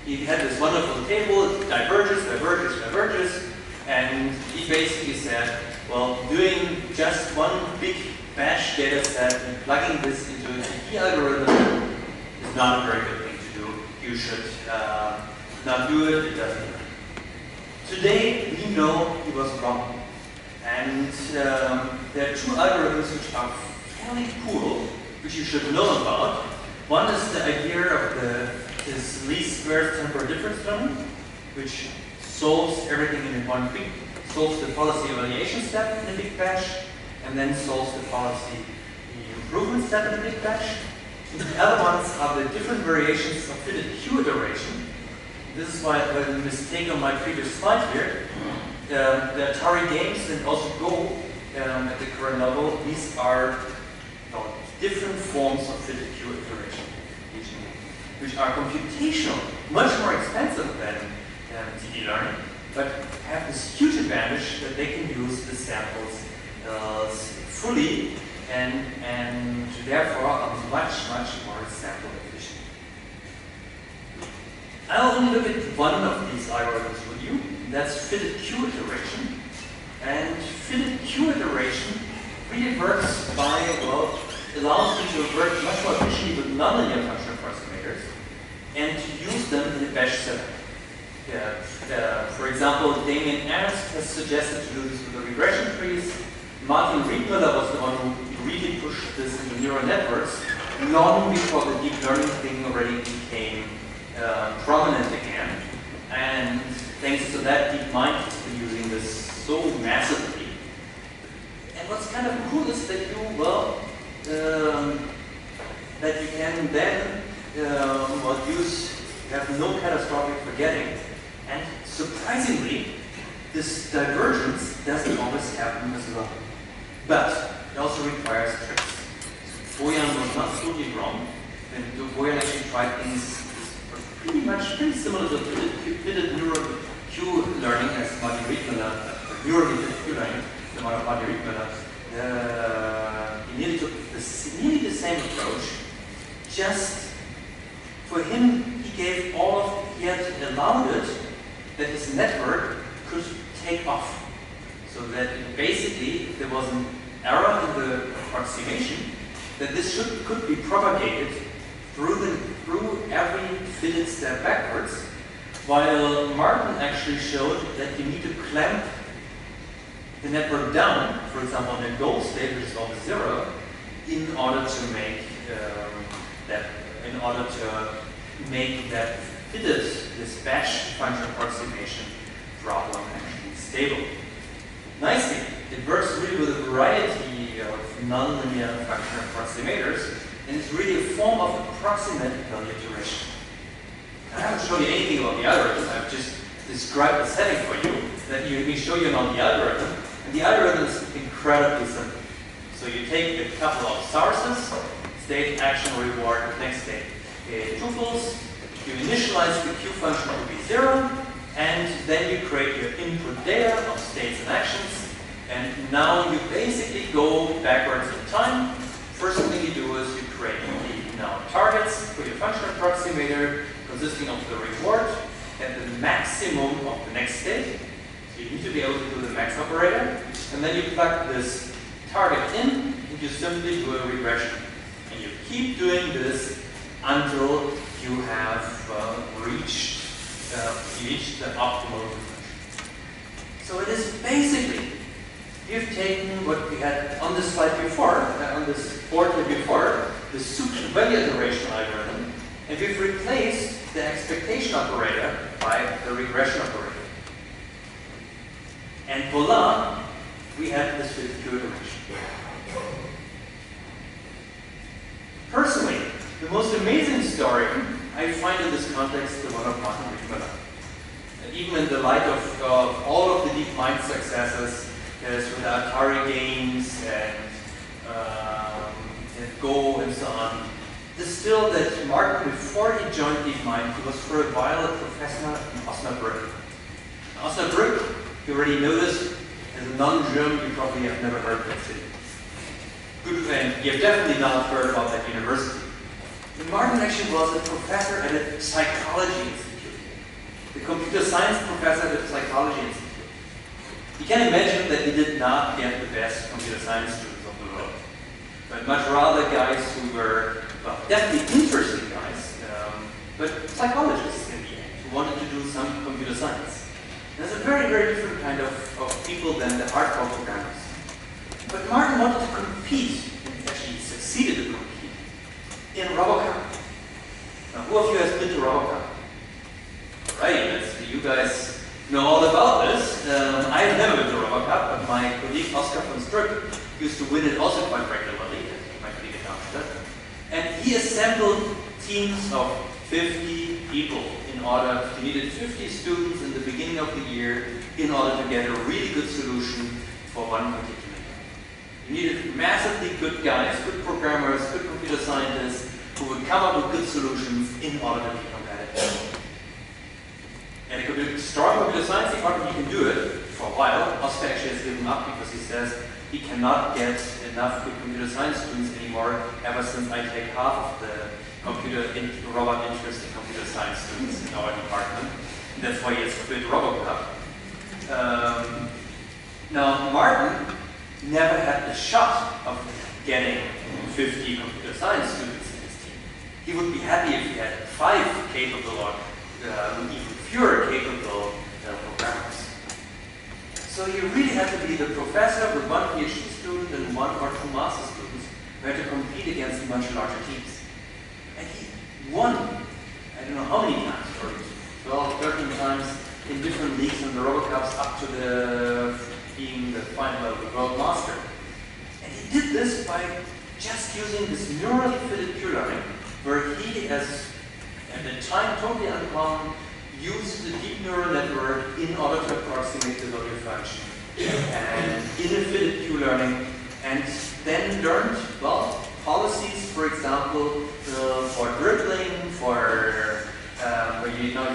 [SPEAKER 3] He had this wonderful table, it diverges, diverges, diverges, and he basically said, well, doing just one big bash data set and plugging this into a TD algorithm is not a very good thing to do. You should not do it, it doesn't work. Today, we know he was wrong. And there are two algorithms which are fairly cool, which you should know about. One is the idea of this least squares temporal difference learning, which solves everything in one quick, solves the policy evaluation step in a big bash, and then solves the policy improvement step in a big bash. The other ones are the different variations of fitted Q iteration. This is why the mistake on my previous slide here. The Atari games and also Go at the current level, these are different forms of fitted Q iteration, which are computational, much more expensive than TD learning, but have this huge advantage that they can use the samples fully and therefore are much, much more sample efficient. I'll only look at one of these algorithms with you. That's fitted Q iteration. And fitted Q iteration really works by, well, allows you to work much more efficiently with nonlinear functional approximators. and to use them in a bash setup. For example, Damien Ernst has suggested to do this with the regression trees. Martin Riedmüller was the one who really pushed this into neural networks long before the deep learning thing already became prominent again. And thanks to that, DeepMind has been using this so massively. And what's kind of cool is that that you can then have no catastrophic forgetting. And surprisingly, this divergence doesn't always happen as well. But it also requires tricks. Boyan was not totally wrong. And Boyan actually tried things pretty similar to fitted neural Q learning as Martin Riedmüller, neurally fitted Q learning, the one of Martin Riedmüller. He nearly took nearly the same approach. Just for him, he had allowed it that his network could take off. So that basically, if there was an error in the approximation, that this could be propagated through every fitted step backwards, while Martin actually showed that you need to clamp the network down, for example, in the goal state, which is always 0, in order to make that fitted, this bash function approximation problem actually stable. Nicely, it works really with a variety of nonlinear function approximators, and it's really a form of approximate value iteration. I haven't shown you anything about the algorithm, I've just described the setting for you, that we show you now the algorithm, and the algorithm is incredibly simple. So you take a couple of sources, state, action, reward, next state, tuples, you initialize the Q function to be 0, and then you create your input data of states and actions, and now you basically go backwards in time. First thing you do is you create the now targets for your function approximator consisting of the reward at the maximum of the next state. So you need to be able to do the max operator, and then you plug this target in, and you simply do a regression. And you keep doing this until you have reached the optimal regression. So it is basically, you've taken what we had on this slide before, on this board here before, the value iteration algorithm, and we've replaced the expectation operator by the regression operator. And voila, we have this fitted Q iteration. Personally, the most amazing story I find in this context the one of Martin Riedmüller. Even in the light of all of the DeepMind successes, with Atari games and Go and so on, it's still that Martin, before he joined DeepMind, he was for a while a professor in Osnabrück. Osnabrück, you already know this, as a non-German, you probably have never heard of that city. And you've definitely not heard about that university. And Martin actually was a professor at a psychology institute, the computer science professor at a psychology institute. You can imagine that he did not get the best computer science students of the world, but much rather guys who were, well, definitely interesting guys, but psychologists in the end, who wanted to do some computer science. And there's a very, very different kind of people than the hardcore programmers. But Martin wanted to compete, and actually succeeded to compete, in RoboCup. Now, who of you has been to RoboCup? Right, you guys know all about this. I've never been to RoboCup, but my colleague Oscar von Struck used to win it also quite regularly, my colleague at Darmstadt. And he assembled teams of 50 people in order, he needed 50 students in the beginning of the year in order to get a really good solution for one particular game. He needed massively good guys, good programmers, good computer scientists who would come up with good solutions in order to be competitive. And a strong computer science department, you can do it for a while. Oscar actually has given up because he says he cannot get enough good computer science students anymore ever since I take half of the robot interest in computer science students in our department. And that's why he has quit RoboCup. Now, Martin never had the shot of getting 50 computer science students in his team. He would be happy if he had 5 capable or even fewer capable programmers. So you really have to be the professor with 1 PhD student and 1 or 2 master students who had to compete against much larger teams. And he won, I don't know how many times, or 12, 13 times in different leagues in the RoboCups up to the being the final of the World Master. And he did this by just using this neurally fitted pure learning, where he has, at the time totally uncommon, used the deep neural network in order to approximate the value function. And in a fitted pure learning, and then learned, well, policies, for example, for dribbling, for,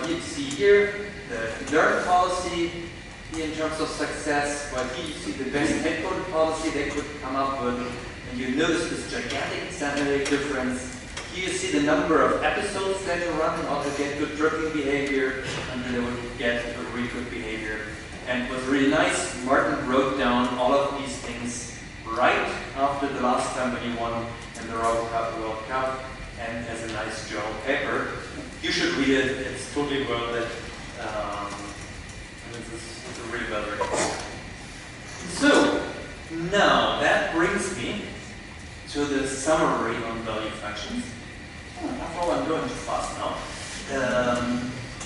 [SPEAKER 3] you see here, the learn policy in terms of success, where here you see the best head-coded policy they could come up with, and you notice this gigantic standard difference. Here you see the number of episodes that you run in order to get good dribbling behavior, and then they would get a really good behavior. And it was really nice, Martin wrote down all of these things right after the last time when he won in the World Cup, and as a nice journal paper. You should read it, it's totally worth it. It's a really well written. So, now that brings me to the summary on value functions. After all, I'm going too fast now.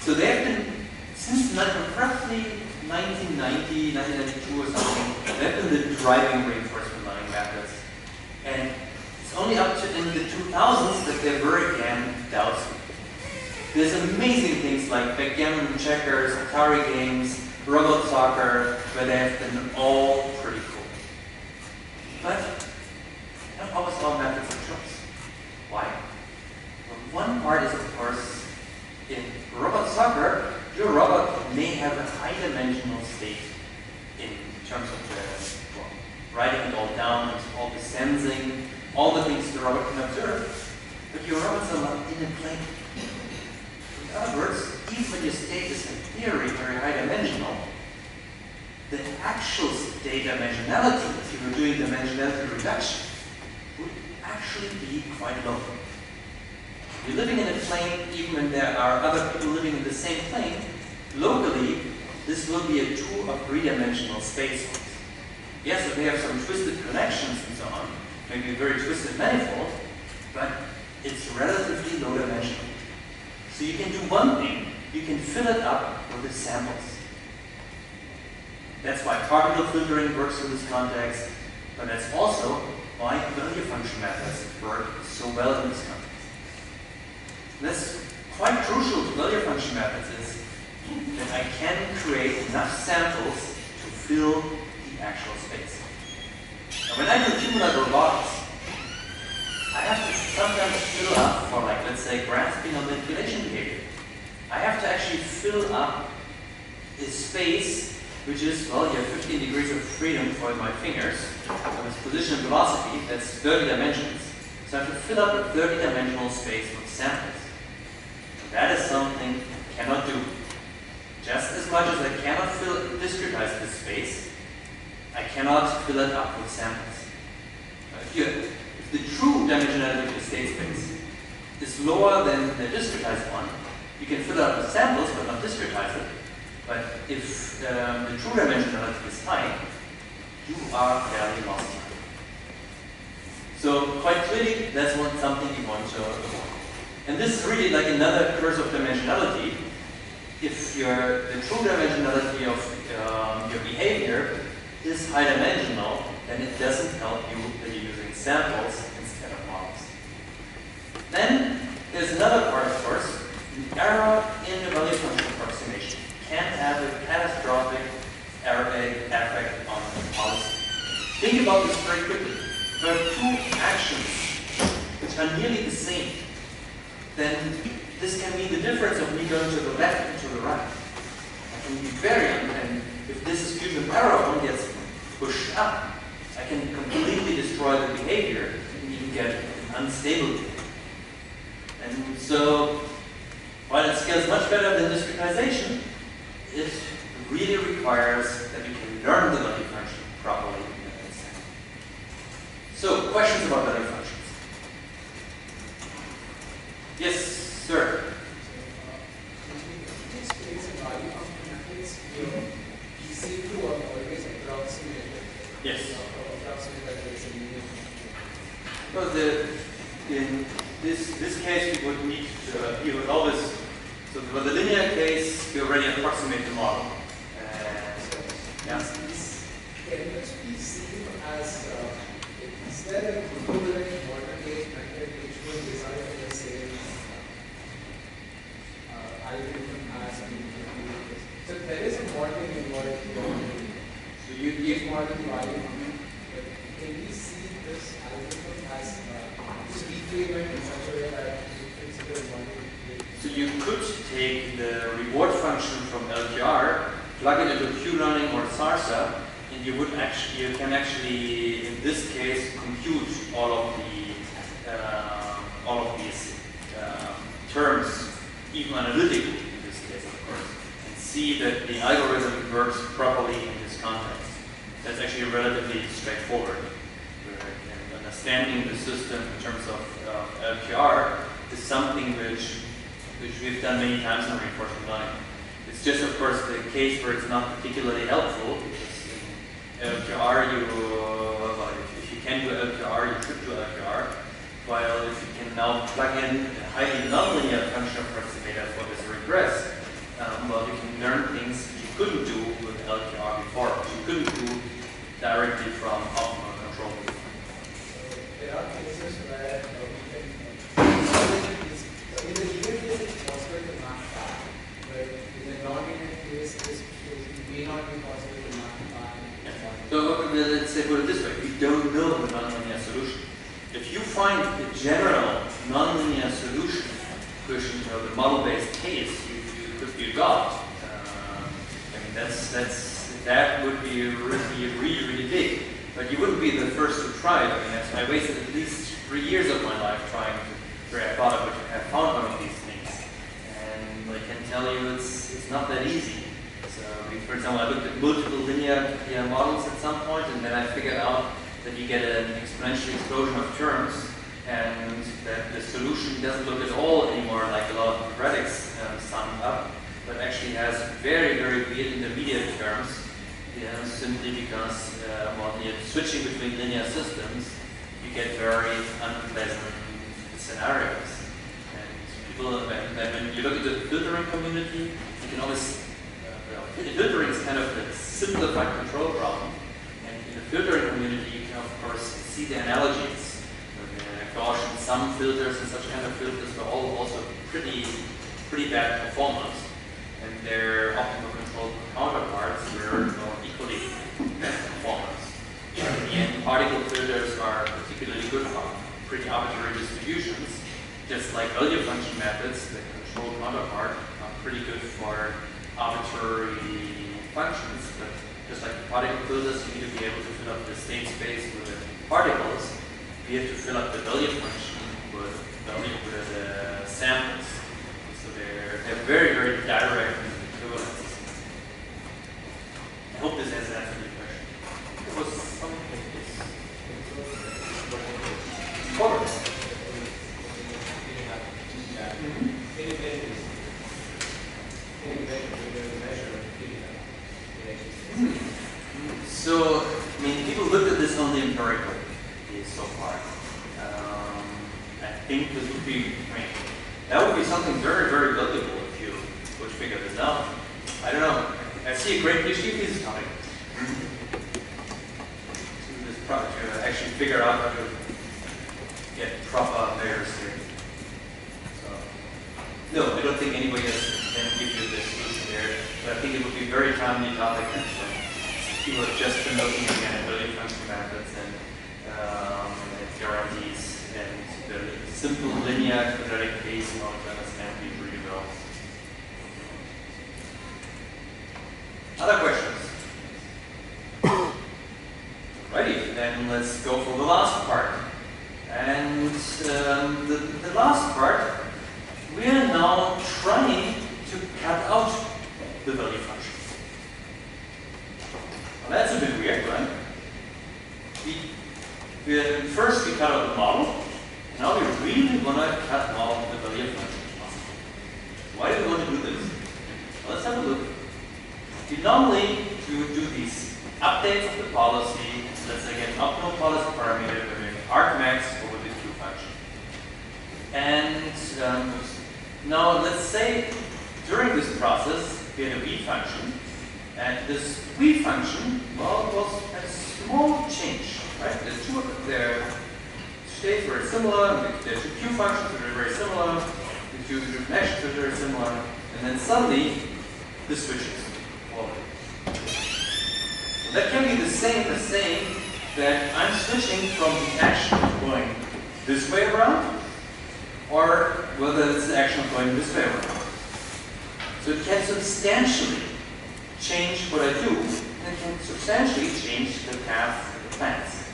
[SPEAKER 3] So they have been, since roughly 1990, 1992 or something, they've been the driving reinforcement learning methods. And it's only up to in the 2000s that they were again doubtful. There's amazing things like backgammon, checkers, Atari games, robot soccer, where they have been all pretty cool. But not always all methods of choice. Why? Well, one part is, of course, in robot soccer, your robot may have a high-dimensional state in terms of the, well, writing it all down, all the sensing, all the things the robot can observe. But your robots are not in a plane. In other words, even when your state is in theory very high-dimensional, the actual state dimensionality, if you were doing dimensionality reduction, would actually be quite low. You're living in a plane, even when there are other people living in the same plane, locally, this will be a 2 or 3-dimensional space. Yes, it may have some twisted connections and so on, maybe a very twisted manifold, but it's relatively low dimensional. So you can do one thing, you can fill it up with the samples. That's why particle filtering works in this context, but that's also why value function methods work so well in this context. That's quite crucial to value function methods is that I can create enough samples to fill the actual space. Now, when I do humanoid robotics, I have to sometimes fill up for, like, let's say, grasping or manipulation behavior. I have to actually fill up this space, which is, well, you have 15 degrees of freedom for my fingers. So it's position and velocity, that's 30 dimensions. So I have to fill up a 30-dimensional space with samples. That is something I cannot do. Just as much as I cannot discretize this space, I cannot fill it up with samples. If the true dimensionality of the state space is lower than the discretized one, you can fill it up with samples but not discretize it. But if the true dimensionality is high, you are fairly lost. So quite clearly, that's something you want to avoid. And this is really like another curse of dimensionality. If the true dimensionality of your behavior is high dimensional, then it doesn't help you that you're using samples instead of models. Then there's another part, of course. An error in the value function approximation can have a catastrophic effect on the policy. Think about this very quickly. There are 2 actions which are nearly the same. Then this can mean the difference of me going to the left and to the right. I can be variant, and if this is due to error, one gets pushed up. I can completely destroy the behavior and even get an unstable behavior. And so, while it scales much better than discretization, it really requires that you can learn the value function properly. So, questions about value functions. Because in this case, you would need to, you would always, so for the linear case, you already approximate the model. Yeah.
[SPEAKER 4] Can this be seen as, is there an equivalent modern case method which will result in the same algorithm as the So there is a modeling involved here. So you use modeling value, but can we see this algorithm as this reclaimment in such a way that you consider modeling?
[SPEAKER 3] So you could take the reward function from LGR, plug it into Q-learning or Sarsa, and you can actually, in this case, compute all of these terms, even analytically in this case, of course, and see that the algorithm works properly in this context. That's actually relatively straightforward. And understanding the system in terms of LQR is something which we've done many times in reinforcement learning. It's just, of course, the case where it's not particularly helpful, because in LQR, if you can do LQR, you should do LQR, while if you can now plug in a highly nonlinear function approximator for this regress, well, you can learn things you couldn't do with LQR before, you couldn't do directly from optimal control.
[SPEAKER 4] So there are cases where in the linear case it's possible to map back, but in the non-linear case it may not be possible to map back.
[SPEAKER 3] So let's say put it this way, we don't know the nonlinear solution. If you find a general nonlinear solution, which the model-based case, you could be a god. I mean, that would be really big. But you wouldn't be the first to try it. I mean, I wasted at least 3 years of my life trying to figure out I would have found one of these things. And I can tell you it's not that easy. So, for example, I looked at multiple linear models at some point, and then I figured out that you get an exponential explosion of terms, and that the solution doesn't look at all anymore like a lot of quadratics summed up, but actually has very weird intermediate terms, simply because when you're switching between linear systems, you get very unpleasant scenarios. And people, when you look at the filtering community, you can always, filtering is kind of a simplified control problem. And in the filtering community, you can, of course, see the analogies. The Gaussian sum filters and such kind of filters were all also pretty bad performance. And their optimal control counterparts were equally bad performance. In the end, particle filters are particularly good for pretty arbitrary distributions. Just like value function methods, the control counterpart are pretty good for arbitrary functions, but just like the particle filters, you need to be able to fill up the state space with the particles. You have to fill up the value function with the samples. So they're very direct equivalences. I hope this has answered your question. There was something like this. Forward. So, I mean, people looked at this on the empirical case so far. I think this would be, that would be something very valuable if you would figure this out. I don't know. I see a great PhD thesis coming. This project to actually figure out how to get proper measures here. So, no, I don't think anybody else can give you the solution there, but I think it would be a very timely topic. People have just been looking again at value function methods and guarantees and the simple linear quadratic case in order to understand these really well. Other questions? Alrighty, then let's go for the last part. And the last part, we are now trying to cut out the value function. Well, that's a bit weird, right? First we cut out the model, and now we really want to cut out the value function. Why do we want to do this? Well, let's have a look. Normally, we would do these updates of the policy. Let's say get an optimal policy parameter, we're doing argmax over the And now let's say during this process we had a V function, and this V function, well, was a small change, right? The their states were similar, the two Q functions were very similar, the two connections were very similar, and then suddenly this switches. So that can be the same as saying that I'm switching from the action of going this way around, or whether it's the action of going this way around. So it can substantially change what I do, and it can substantially change the path of the plants.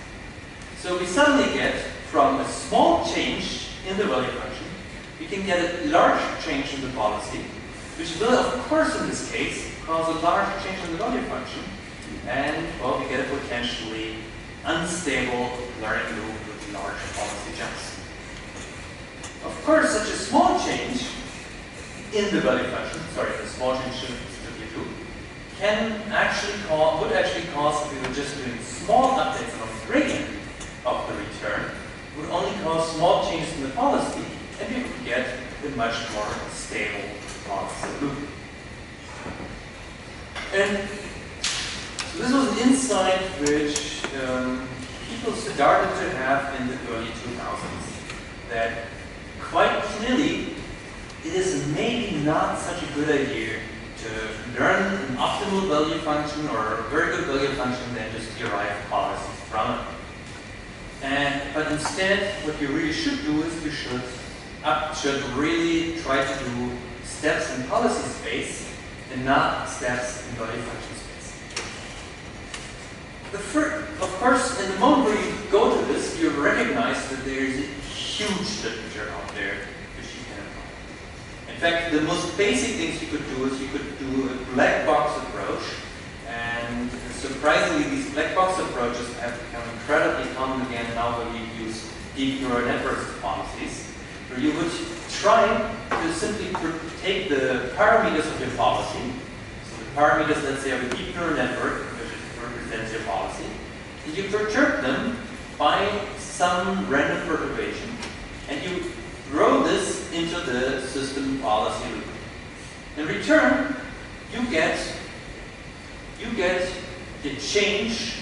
[SPEAKER 3] So we suddenly get, from a small change in the value function, we can get a large change in the policy, which will, of course, in this case, cause a large change in the value function, and, well, we get a potentially unstable learning loop with large policy jumps. Of course, such a small change in the value function, the small change should be 2, would actually cause, if we were just doing small updates on the gradient of the return, would only cause small changes in the policy, and we would get a much more stable policy loop. And so this was an insight which people started to have in the early 2000s, that quite clearly it is maybe not such a good idea to learn an optimal value function or a very good value function than just derive policies from it. But instead, what you really should do is you should really try to do steps in policy space and not steps in value function space. Of course, in the moment where you go to this, you recognize that there is a huge literature out there which you can apply. In fact, the most basic things you could do is you could do a black box approach, and surprisingly, these black box approaches have become incredibly common again now that we use deep neural networks as policies, where you would try to simply take the parameters of your policy, so the parameters, let's say, of a deep neural network, which represents your policy, and you perturb them by some random perturbation, and you throw this into the system policy loop. In return, you get the change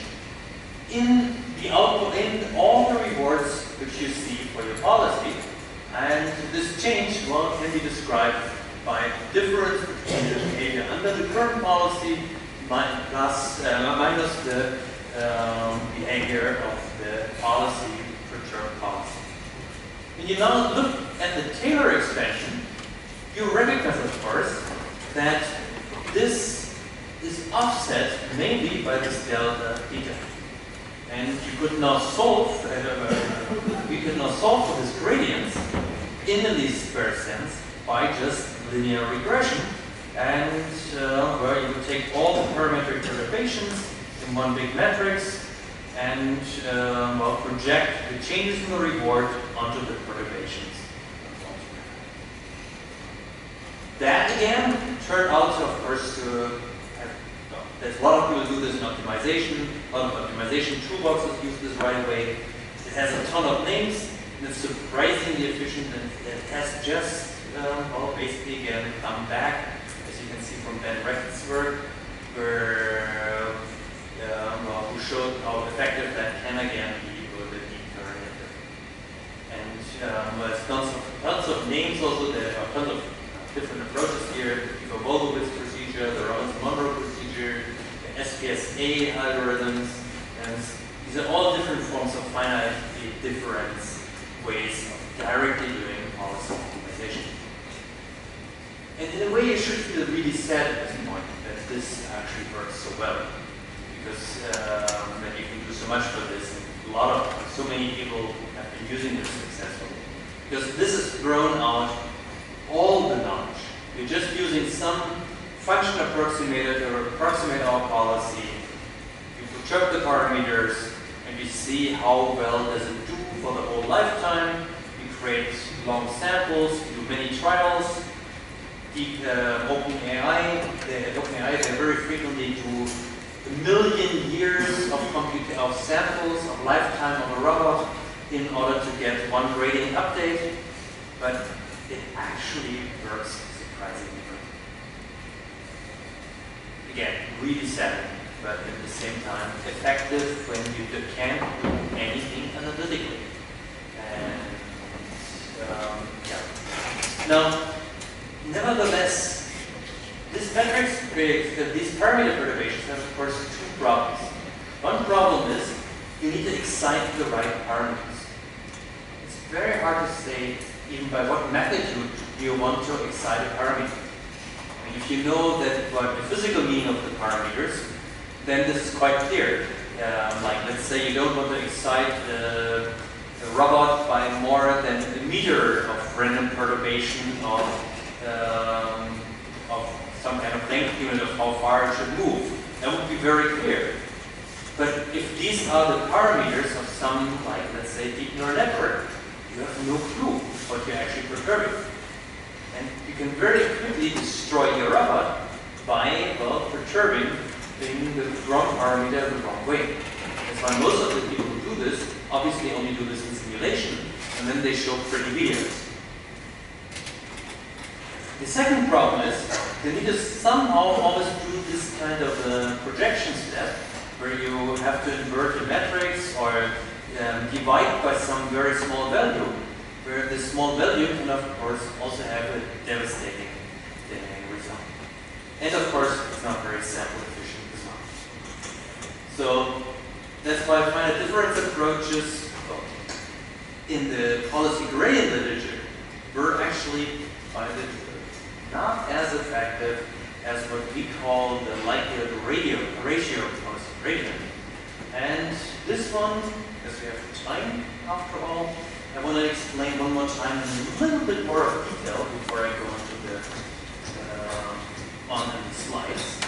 [SPEAKER 3] in the output, in all the rewards which you see for your policy. And this change, well, can be described by difference between the behavior under the current policy minus the behavior of the policy perturbed policy. When you now look at the Taylor expansion, you recognize, of course, that this is offset mainly by this delta theta. And you could now solve, we could now solve for this gradient in the least square sense by just linear regression, and where you would take all the parametric perturbations in one big matrix and well, project the changes in the reward onto the perturbations. That again turned out, of course, to there's a lot of people do this in optimization. A lot of optimization toolboxes use this right away. It has a ton of names, and it's surprisingly efficient, and it has just, well, basically again come back, as you can see from Ben Reckitt's work, where, well, who showed how effective that can again be with a deep neural network. And there's tons of names also. There are tons of different approaches here. The Wolowitz procedure, the Robbins-Monroe procedure, the SPSA algorithms, and these are all different forms of finitely different ways of directly doing policy optimization. And in a way, you should feel really sad at this point that this actually works so well, because that you can do so much for this. And so many people have been using this successfully, because this has thrown out all the knowledge. We're just using some function approximator to approximate our policy. We perturb the parameters, and we see how well does it do for the whole lifetime. We create long samples, we do many trials. OpenAI, they very frequently do 1 million years of samples of lifetime of a robot in order to get one gradient update.
[SPEAKER 2] but it actually works surprisingly well. Again, really savvy, but at the same time effective when you can't do anything analytically. And yeah. Now, nevertheless, this matrix, these parameter perturbations have, of course, two problems. One problem is you need to excite the right parameters. It's very hard to say even by what magnitude you want to excite a parameter. I mean, if you know that what the physical meaning of the parameters, then this is quite clear. Like, let's say you don't want to excite a robot by more than a meter of random perturbation of some kind of length unit of how far it should move. That would be very clear. But if these are the parameters of some, like, let's say, deep neural network, you have no clue what you're actually perturbing. And you can very quickly destroy your robot by, well, perturbing the wrong parameter the wrong way. That's why most of the people who do this obviously only do this in simulation, and then they show pretty videos. The second problem is you need to somehow always do this kind of projection step where you have to invert the matrix or divide by some very small value, where this small value can, of course, also have a devastating result. And of course, it's not very sample efficient as well. So that's why finite difference approaches, well, in the policy gradient literature, were actually not as effective as what we call the likelihood ratio policy gradient. And this one, as we have time after all, I want to explain one more time in a little bit more of detail before I go into the on the slides.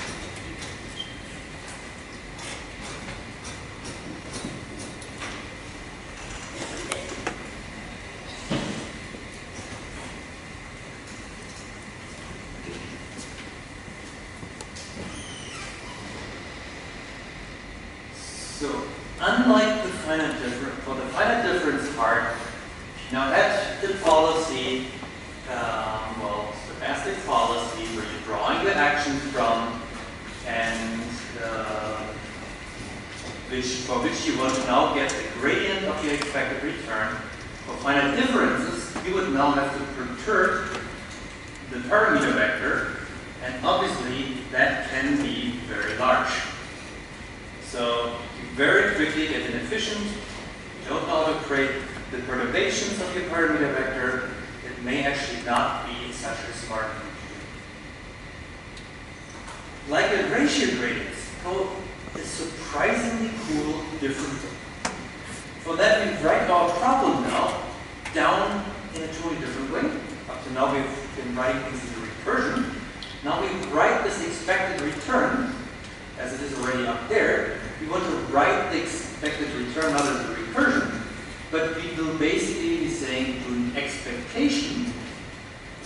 [SPEAKER 2] So, unlike the finite difference, for the finite difference part, now that's the policy, well, stochastic policy where you're drawing the action from, and for which you want to now get the gradient of your expected return. For finite differences, you would now have to perturb the parameter vector, and obviously that can be very large. So you very quickly get inefficient. You don't know how to create the perturbations of your parameter vector. It may actually not be such a smart thing to do. Like a ratio gradients, go a surprisingly cool different thing. For that, we write our problem now down in a totally different way. Up to now, we've been writing things in the recursion. Now we write this expected return, as it is already up there. We want to write the expected return not as a recursion, but we will basically be saying to an expectation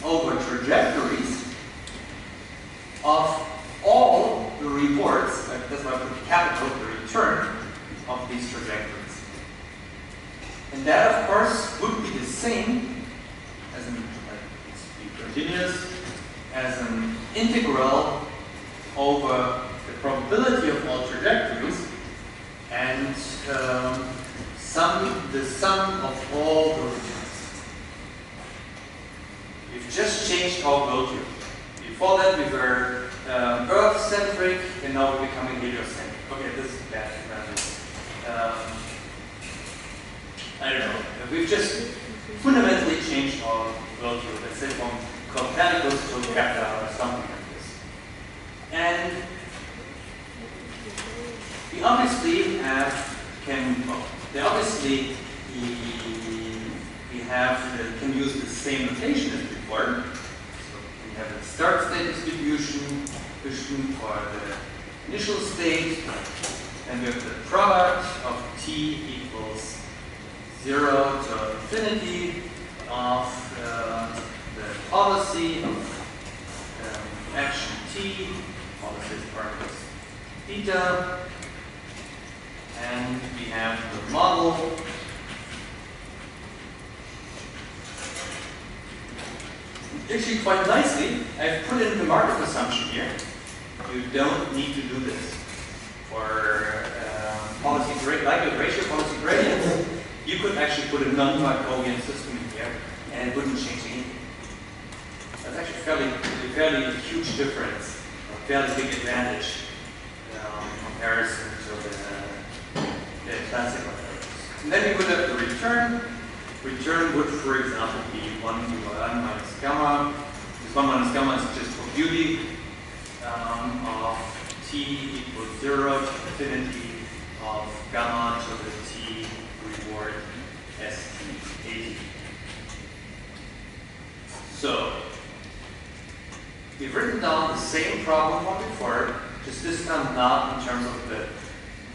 [SPEAKER 2] over trajectories of all the rewards, that's why I put capital, the return of these trajectories. And that, of course, would be the same as an continuous, as an integral over the probability of all trajectories and the sum of all the returns. We've just changed our worldview. Before that, we were Earth-centric, and now we're becoming heliocentric. Okay, this is bad. I don't know. We've just fundamentally changed our worldview. Let's say from Copernicus to Kepler or something like this. And we obviously can use the same notation as before. So we have a start state distribution for the initial state, and we have the product of t equals 0 to infinity of the policy of action t, policy is particles theta, and we have the model
[SPEAKER 3] actually quite nicely, I've put in the market assumption here. You don't need to do this. For policy like a ratio policy gradient, you could actually put a non-Markovian system in here, and it wouldn't change anything. That's actually a fairly huge difference, a fairly big advantage in comparison to the classic alternatives. And then we would have the return. Return would, for example, be 1 over 1 minus gamma. This 1 minus gamma is just for beauty of t equals 0 to infinity of gamma to the t reward st80. So, we've written down the same problem from before, just this time not in terms of the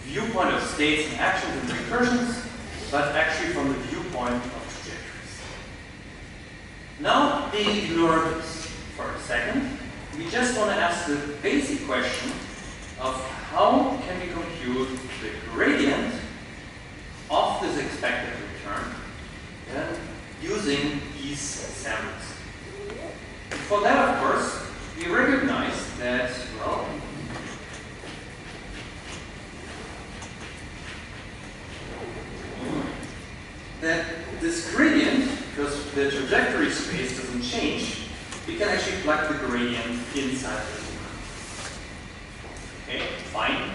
[SPEAKER 3] viewpoint of states and actions and recursions, but actually from the viewpoint of trajectories. Now, ignore this for a second. We just want to ask the basic question of how can we compute the gradient of this expected return using these samples. For that, of course, we recognize that, well, that this gradient, because the trajectory space doesn't change, we can actually plug the gradient inside the loop. Okay, fine.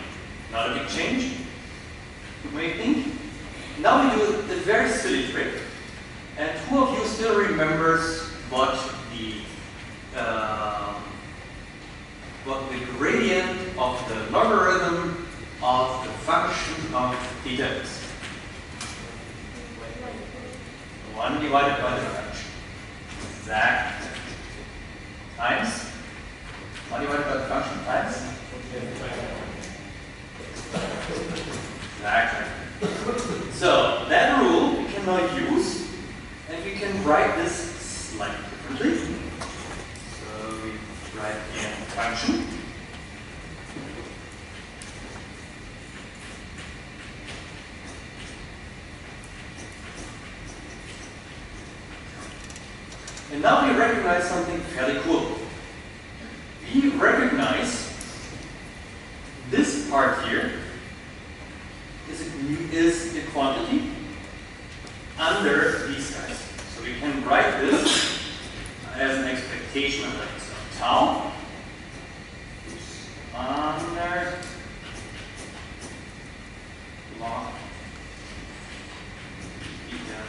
[SPEAKER 3] Not a big change. What do you think? Now we do the very silly trick. And who of you still remembers what the gradient of the logarithm of the function of theta is? 1 divided by the function. Exactly. Times 1 divided by the function times? Exactly. So that rule we can now use, and we can write this slightly differently. So we write here function. And now we recognize something fairly cool. We recognize this part here is a quantity under these guys. So we can write this as an expectation of that. So tau under log theta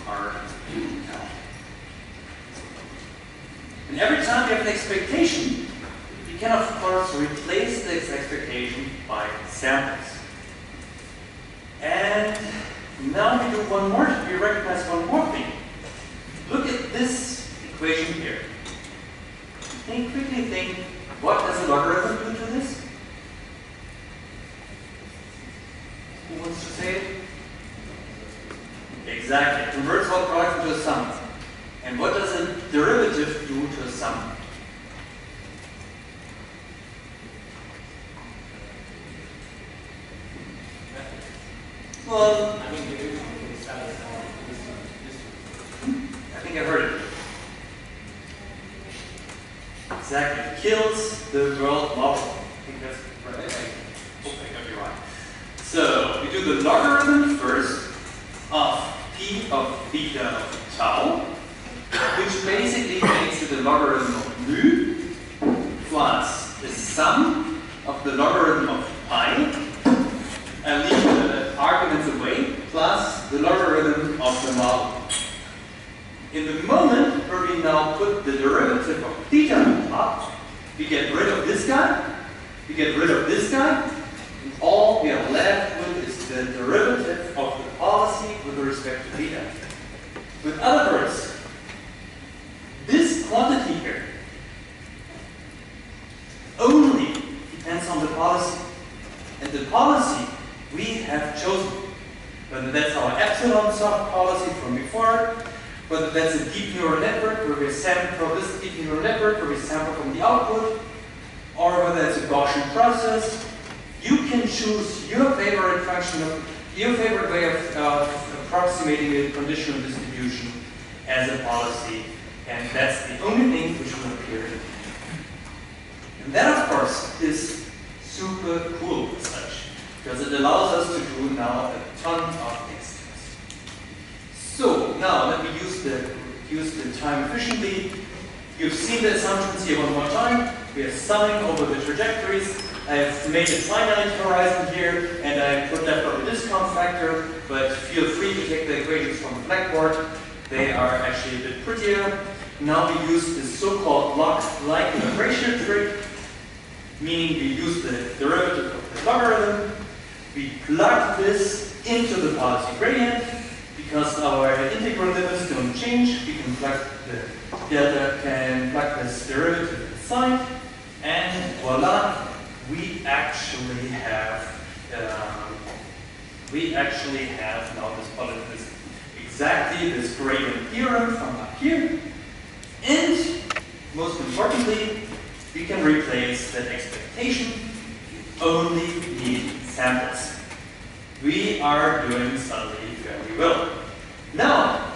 [SPEAKER 3] r tau. And every time we have an expectation, we can of course replace this expectation by samples. And now we do one more, we recognize one more thing. Look at this equation here. Quickly think, what does a logarithm do to this? Who wants to say it? Exactly, it converts all products into a sum. And what does a derivative do to a sum? Well, I think I heard it. Exactly. It kills the world model. I think that's right. I hope I got you right. So we do the logarithm first of p of theta of tau, which basically makes it the logarithm of mu plus the sum of the logarithm of pi. I leave the arguments away, plus the logarithm of the model. In the moment where we now put the derivative of theta on top, we get rid of this guy, we get rid of this guy, and all we are left with is the derivative of the policy with respect to theta. With other words, this quantity here only depends on the policy. And the policy we have chosen, whether that's our epsilon soft policy from before, whether that's a deep neural network where we sample from this deep neural network where we sample from the output, or whether it's a Gaussian process, you can choose your favorite function, your favorite way of approximating a conditional distribution as a policy And that's the only thing which will appear in the end. And that, of course, is super cool as such, because it allows us to do now a ton of extras. So now let me use the time efficiently. You've seen the assumptions here one more time. We are summing over the trajectories. I've made a finite horizon here, and I put that for the discount factor, but feel free to take the equations from the blackboard. They are actually a bit prettier. Now we use this so-called log-like ratio trick, meaning we use the derivative of the logarithm. We plug this into the policy gradient. Because our integral limits don't change, we can plug the delta, can plug this derivative inside, and voila, we actually have now this exactly this gradient theorem from up here, and most importantly, we can replace that expectation. We only need samples. We are doing suddenly very well. Now,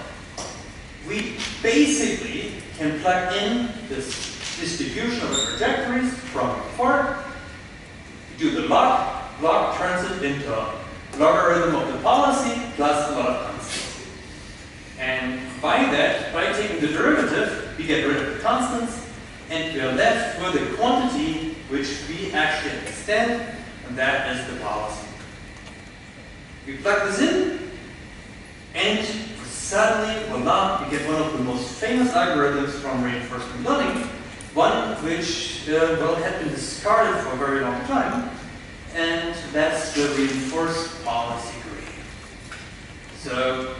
[SPEAKER 3] we basically can plug in this distribution of the trajectories from before. We do the log turns it into a logarithm of the policy plus a lot of constants. And by that, by taking the derivative, we get rid of the constants, and we are left with a quantity which we actually understand, and that is the policy. We plug this in, and suddenly, voila, we get one of the most famous algorithms from reinforcement learning, one which had been discarded for a very long time, and that's the reinforced policy gradient. So,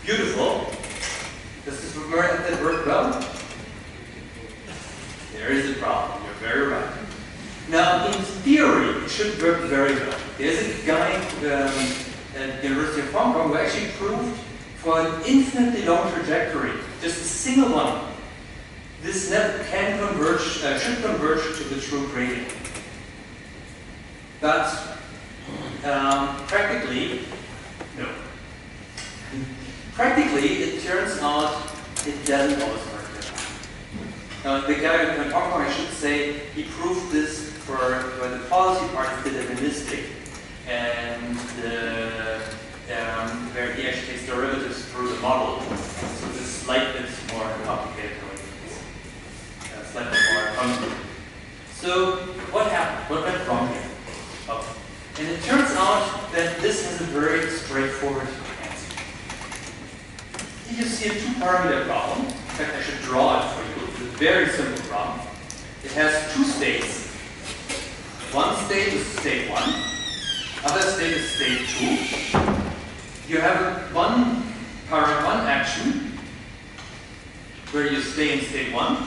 [SPEAKER 3] beautiful. Does this work well? There is a problem. You're very right. Now, in theory, it should work very well. There's a guy at the University of Hong Kong who actually proved for an infinitely long trajectory, just a single one, this net can converge, should converge to the true gradient. But practically, no. Practically, it turns out it doesn't always work that well. The guy in Hong Kong, I should say, he proved this where the policy part is deterministic, and where he actually takes derivatives through the model. So this is slightly more complicated. Slightly more complicated. So what happened? What went wrong here? Oh. And it turns out that this has a very straightforward answer. Here you see a two-parameter problem. In fact, I should draw it for you. It's a very simple problem. It has two states. One state is state 1, other state is state 2. You have one action where you stay in state 1.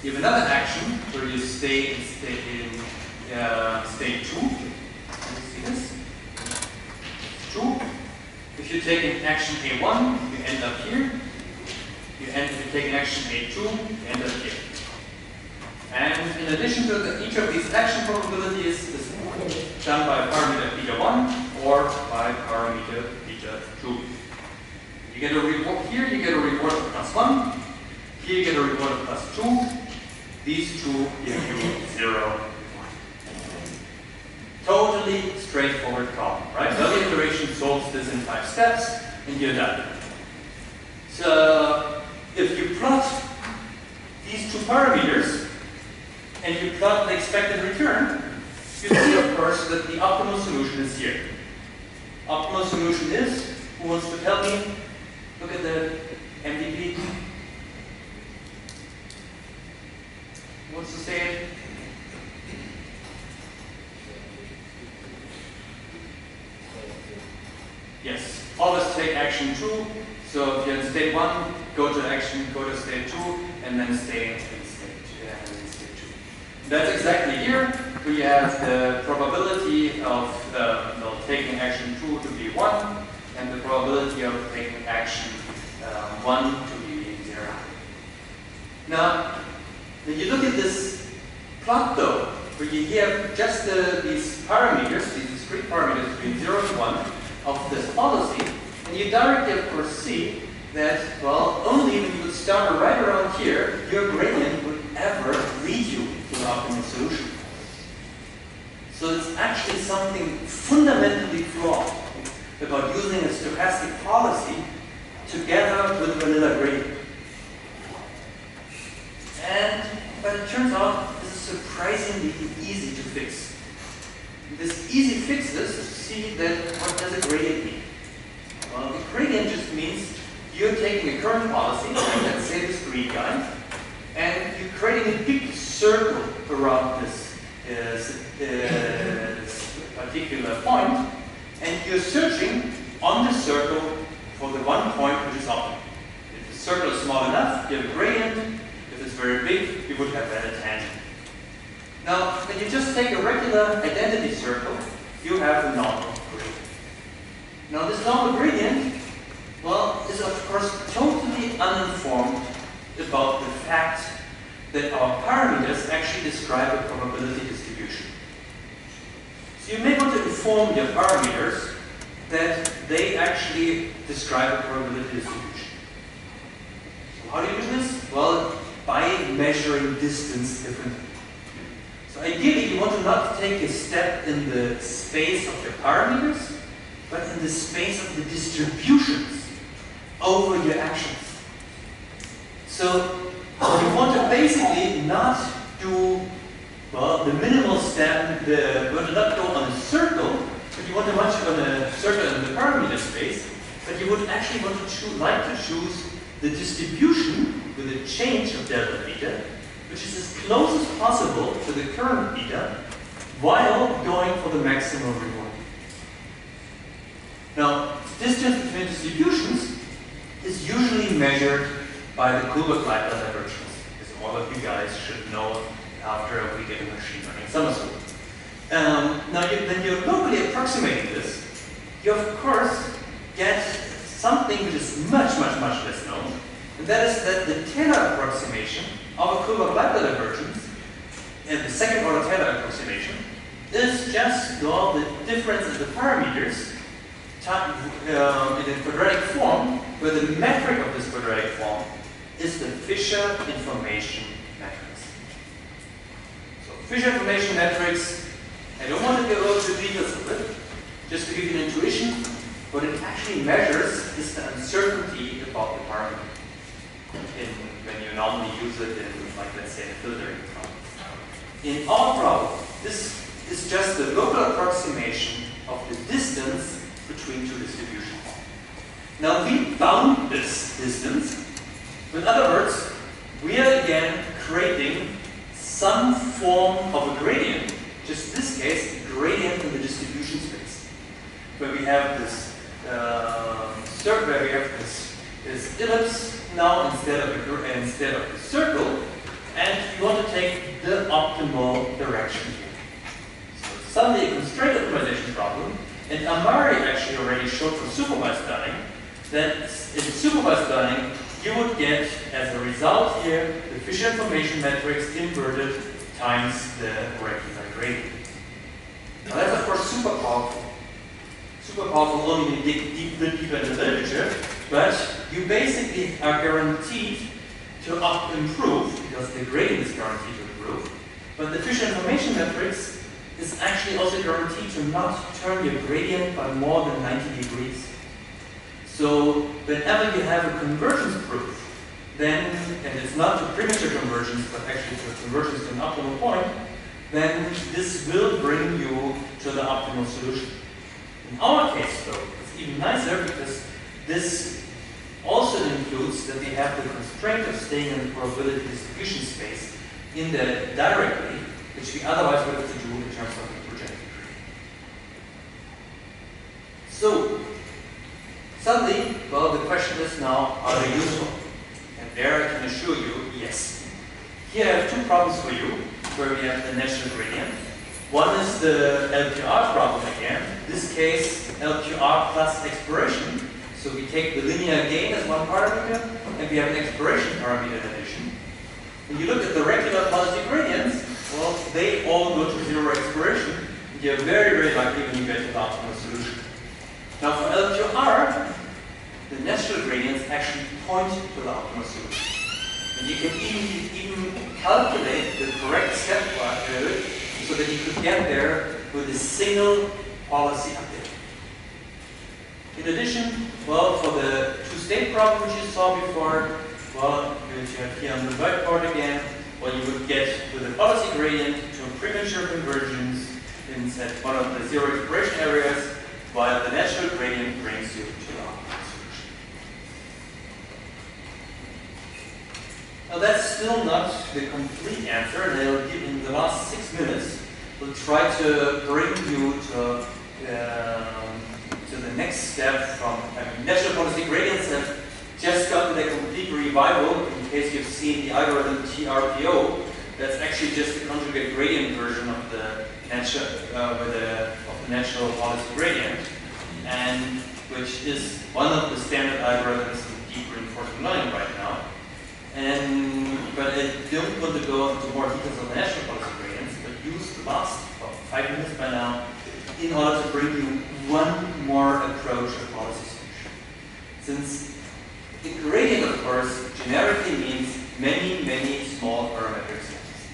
[SPEAKER 3] You have another action where you stay in state 2. Can you see this? 2. If you take an action A1, you end up here. If you take an action A2, you end up here. And in addition to each of these action probabilities is done by parameter beta 1 or by parameter beta 2. You get a reward here, you get a reward of +1. Here you get a reward of +2. These two give you 0. Totally straightforward problem, right? Value iteration solves this in 5 steps, and you're done. So if you plot these two parameters, and you plot the expected return, you see, of course, that the optimal solution is here. Optimal solution is, who wants to tell me? Look at the MVP. Who wants to say it? Yes, always take action 2. So if you're in state 1, go to state 2, and then stay in state 2. That's exactly here. We have the probability of taking action 2 to be 1, and the probability of taking action 1 to be 0. Now, when you look at this plot though, where you have just these parameters, these discrete parameters between 0 and 1 of this policy, and you directly of course see that, well, only when you would start right around here, your gradient would ever lead you to the optimal solution. So it's actually something fundamentally flawed about using a stochastic policy together with vanilla gradient. But it turns out this is surprisingly easy to fix. This easy fixes to see that what does a gradient mean? Well, the gradient just means you're taking a current policy, like let's say this green guy, and you're creating a big circle around this particular point, and you're searching on the circle for the one point which is optimal. If the circle is small enough, you have a gradient. If it's very big, you would have then a tangent. Now, when you just take a regular identity circle, you have a normal gradient. Now, this normal gradient, well, is of course totally uninformed about the fact that our parameters actually describe a probability distribution. So you may want to inform your parameters that they actually describe a probability distribution. So how do you do this? Well, by measuring distance differently. So ideally, you want to not take a step in the space of your parameters, but in the space of the distributions over your actions. So you want to basically not do, well, the minimal step, you want to not go on a circle, but you want to much on a circle in the parameter space, but you would actually want to like to choose the distribution with a change of delta beta, which is as close as possible to the current beta, while going for the maximum reward. Now, distance between distributions is usually measured by the Kullback-Leibler divergence, as all of you guys should know after a week in machine learning summer school. Now, when you're locally approximating this, you of course get something which is much less known, and that is that the Taylor approximation of a Kullback-Leibler divergence, and the second order Taylor approximation, is just the difference in the parameters in a quadratic form, where the metric of this quadratic form is the Fisher information matrix. So Fisher information matrix, I don't want to go into details of it, just to give you an intuition. What it actually measures is the uncertainty about the parameter when you normally use it in, like, let's say, a filtering problem. In our problem, this is just the local approximation of the distance between two distributions. Now, we bound this distance. In other words, we are again creating some form of a gradient, just in this case, a gradient in the distribution space, where we have this this ellipse now instead of the circle, and you want to take the optimal direction here. So it's suddenly a constraint optimization problem, and Amari actually already showed for supervised learning that in supervised learning you would get, as a result here, the Fisher information matrix inverted times the regular gradient. Now that's of course super powerful. Super powerful only when you dig deeper into the literature, but you basically are guaranteed to improve, because the gradient is guaranteed to improve, but the Fisher information matrix is actually also guaranteed to not turn your gradient by more than 90 degrees. So whenever you have a convergence proof, then, and it's not to premature convergence, but actually to a convergence to an optimal point, then this will bring you to the optimal solution. In our case, though, it's even nicer because this also includes that we have the constraint of staying in the probability distribution space in there directly, which we otherwise would have to do in terms of the projected gradient. So, suddenly, well, the question is now, are they useful? And there I can assure you, yes. Here I have two problems for you, where we have the natural gradient. One is the LQR problem again. In this case, LQR plus expiration. So we take the linear gain as one parameter, and we have an expiration parameter in addition. When you look at the regular positive gradients, well, they all go to zero expiration. And you're very, very lucky when you get to the optimal solution. Now for LQR, the natural gradients actually point to the optimal solution. And you can even calculate the correct step code so that you could get there with a single policy update. In addition, well, for the two-state problem which you saw before, well, which you have here on the whiteboard again, well, you would get with a policy gradient to premature convergence in set one of the zero exploration areas, while the natural gradient brings you to the optimal solution. Now that's still not the complete answer, and I'll give in the last 6 minutes, we'll try to bring you to the next step from, natural policy gradients have just gotten a complete revival. In case you've seen the algorithm TRPO, that's actually just a conjugate gradient version of the natural policy gradient, and which is one of the standard algorithms in deep reinforcement learning right now. But I don't want to go into more details on the natural policy gradients, but use the last 5 minutes by now in order to bring you one more approach of policy solution. Since the gradient, of course, generically means many, many small parametric steps.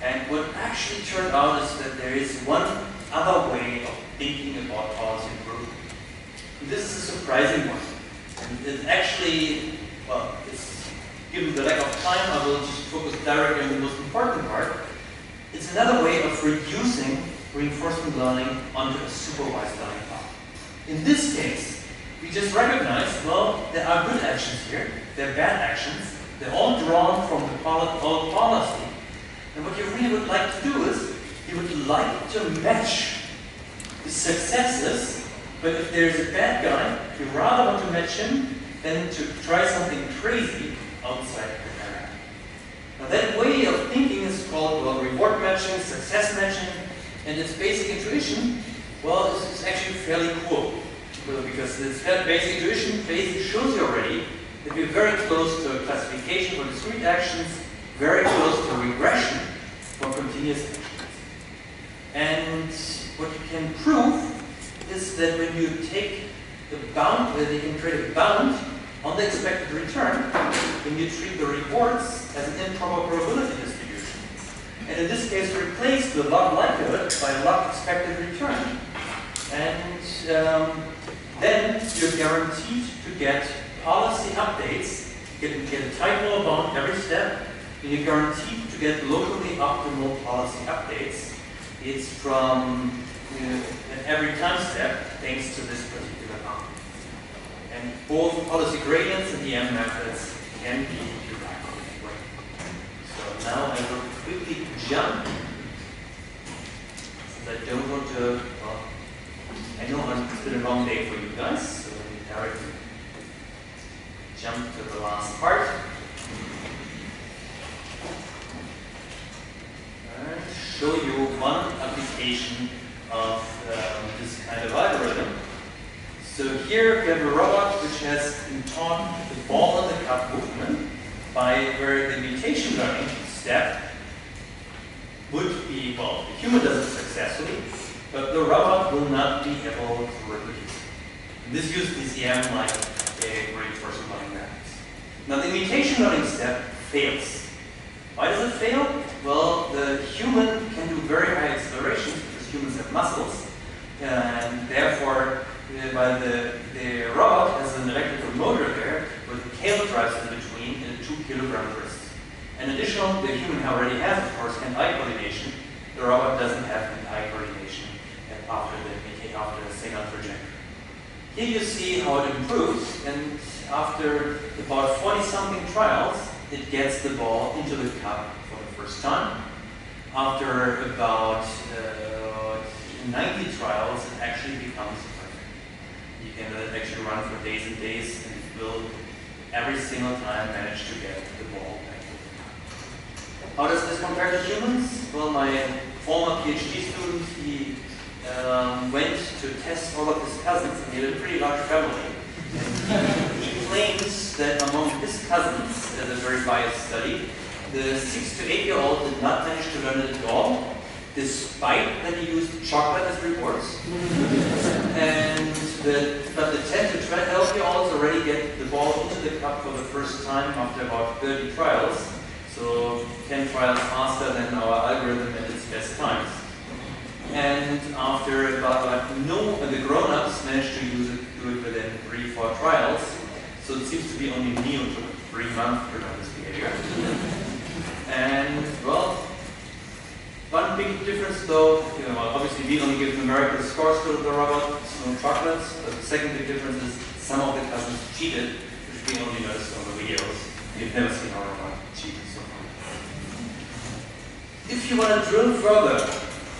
[SPEAKER 3] And what actually turned out is that there is one other way of thinking about policy improvement. And this is a surprising one. And it's actually, well, given the lack of time, I will just focus directly on the most important part. It's another way of reducing reinforcement learning onto a supervised learning path. In this case, we just recognize, well, there are good actions here, there are bad actions, they're all drawn from the old policy. And what you really would like to do is, you would like to match the successes, but if there's a bad guy, you rather want to match him than to try something crazy outside the parameter. Now that way of thinking is called, well, reward matching, success matching, and its basic intuition, well, it's actually fairly cool. Because this basic intuition basically shows you already that we're very close to a classification for discrete actions, very close to regression for continuous actions. And what you can prove is that when you take the bound, where you can create a bound on the expected return, when you treat the rewards as an improper probability distribution. And in this case, replace the log likelihood by a log expected return. And then you're guaranteed to get policy updates. You can get a tight wall bound every step, and you're guaranteed to get locally optimal policy updates. It's from at every time step, thanks to this particular bound. And both policy gradients and EM methods can be derived in that way. So now I will quickly jump, since I don't want to, well, I know it's been a long day for you guys, so let me directly jump to the last part. And show you one application of this kind of algorithm. So here we have a robot which has been taught the ball in the cup movement by where the mutation learning step would be, well, the human does it successfully, but the robot will not be able to reproduce. This uses DCM like a reinforcement learning methods. Now the mutation learning step fails. Why does it fail? Well, the human can do very high accelerations because humans have muscles, and therefore, while the robot has an electrical motor there with cable drives in between and a 2 kilogram wrist. In addition, the human already has, of course, hand-eye coordination. The robot doesn't have hand-eye coordination after the signal trajectory. Here you see how it improves, and after about 40-something trials, it gets the ball into the cup for the first time. After about 90 trials, it actually becomes perfect. You can let it actually run for days and days, and it will every single time manage to get the ball back to the cup. How does this compare to humans? Well, my former PhD student, he went to test all of his cousins, and he had a pretty large family. And he claims that among his cousins, as a very biased study, the 6 to 8-year-old did not manage to learn it at all, despite that he used chocolate as rewards. And but the 10 to 12-year-olds already get the ball into the cup for the first time after about 30 trials. So 10 trials faster than our algorithm at its best times. And after about the grown-ups managed to do it within 3-4 trials. So it seems to be only me who took 3 months to learn this behavior. And well, one big difference though, obviously we only give numerical scores to the robot, no chocolates. But the second big difference is some of the cousins cheated, which we only noticed on the videos. We've never seen our robot cheat so far. If you want to drill further,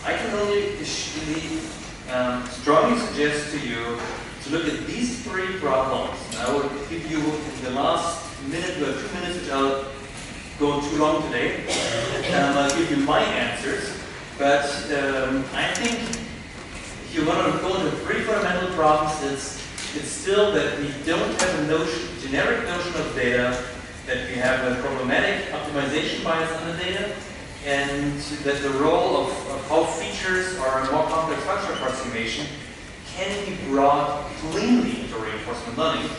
[SPEAKER 3] I can only strongly suggest to you to look at these 3 problems. And I will give you in the last minute or 2 minutes, which I'll go too long today. I'll give you my answers. But I think if you want to go into 3 fundamental problems, it's still that we don't have a generic notion of data, that we have a problematic optimization bias on the data, and that the role of how features or a more complex functional approximation can be brought cleanly into reinforcement learning,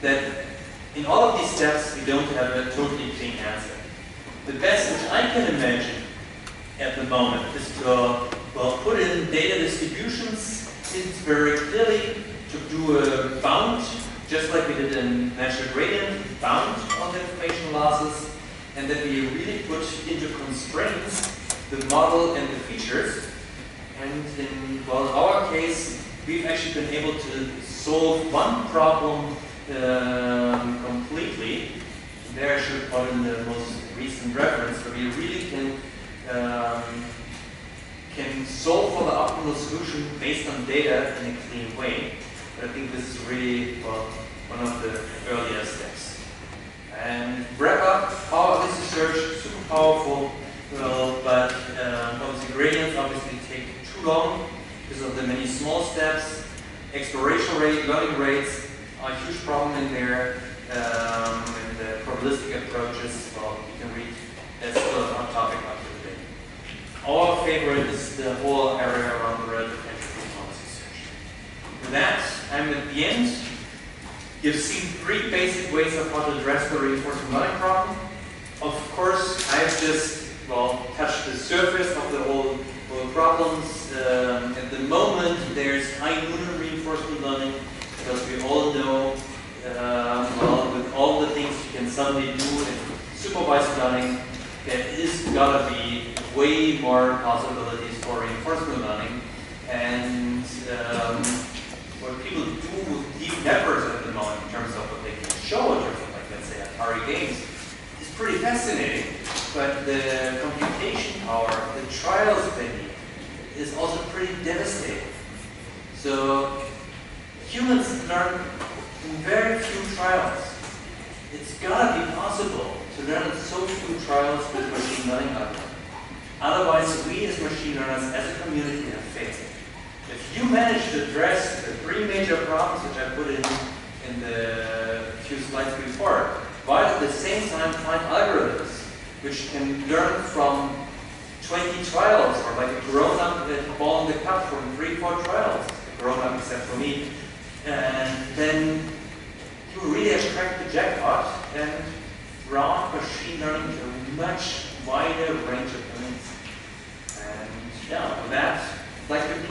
[SPEAKER 3] that in all of these steps we don't have a totally clean answer. The best which I can imagine at the moment is to put in data distributions very clearly, to do a bound, just like we did in natural gradient, bound on the information losses, and that we really put into constraints the model and the features. And in our case, we've actually been able to solve one problem completely. There I should put in the most recent reference, where we really can solve for the optimal solution based on data in a clean way. But I think this is really one of the earlier steps. And wrap up, power of this research, super powerful, but obviously gradients obviously take too long because of the many small steps. Exploration rate, learning rates are a huge problem in there. And the probabilistic approaches, you can read, that's still a hot topic up to today. Our favorite is the whole area around the relative entropy policy search. With that, I'm at the end. You've seen 3 basic ways of how to address the reinforcement learning problem. Of course, I've just touched the surface of the whole problems. At the moment, there's high Noonan reinforcement learning, because we all know, with all the things you can suddenly do in supervised learning, there is gotta be way more possibilities for reinforcement learning. And what people do with deep networks at the moment, in terms of what they can show, in terms of, like, let's say, Atari games, is pretty fascinating. But the computation power, the trials they need, is also pretty devastating. So humans learn in very few trials. It's gotta be possible to learn in so few trials with machine learning algorithms. Otherwise, we as machine learners, as a community, have failed. If you manage to address the 3 major problems which I put in the few slides before, while at the same time find algorithms which can learn from 20 trials, or like a grown-up that ball in the cup from 3-4 trials, a grown-up except for me, and then you really have cracked the jackpot and brought machine learning to a much wider range of domains. And yeah, with that, I'd like to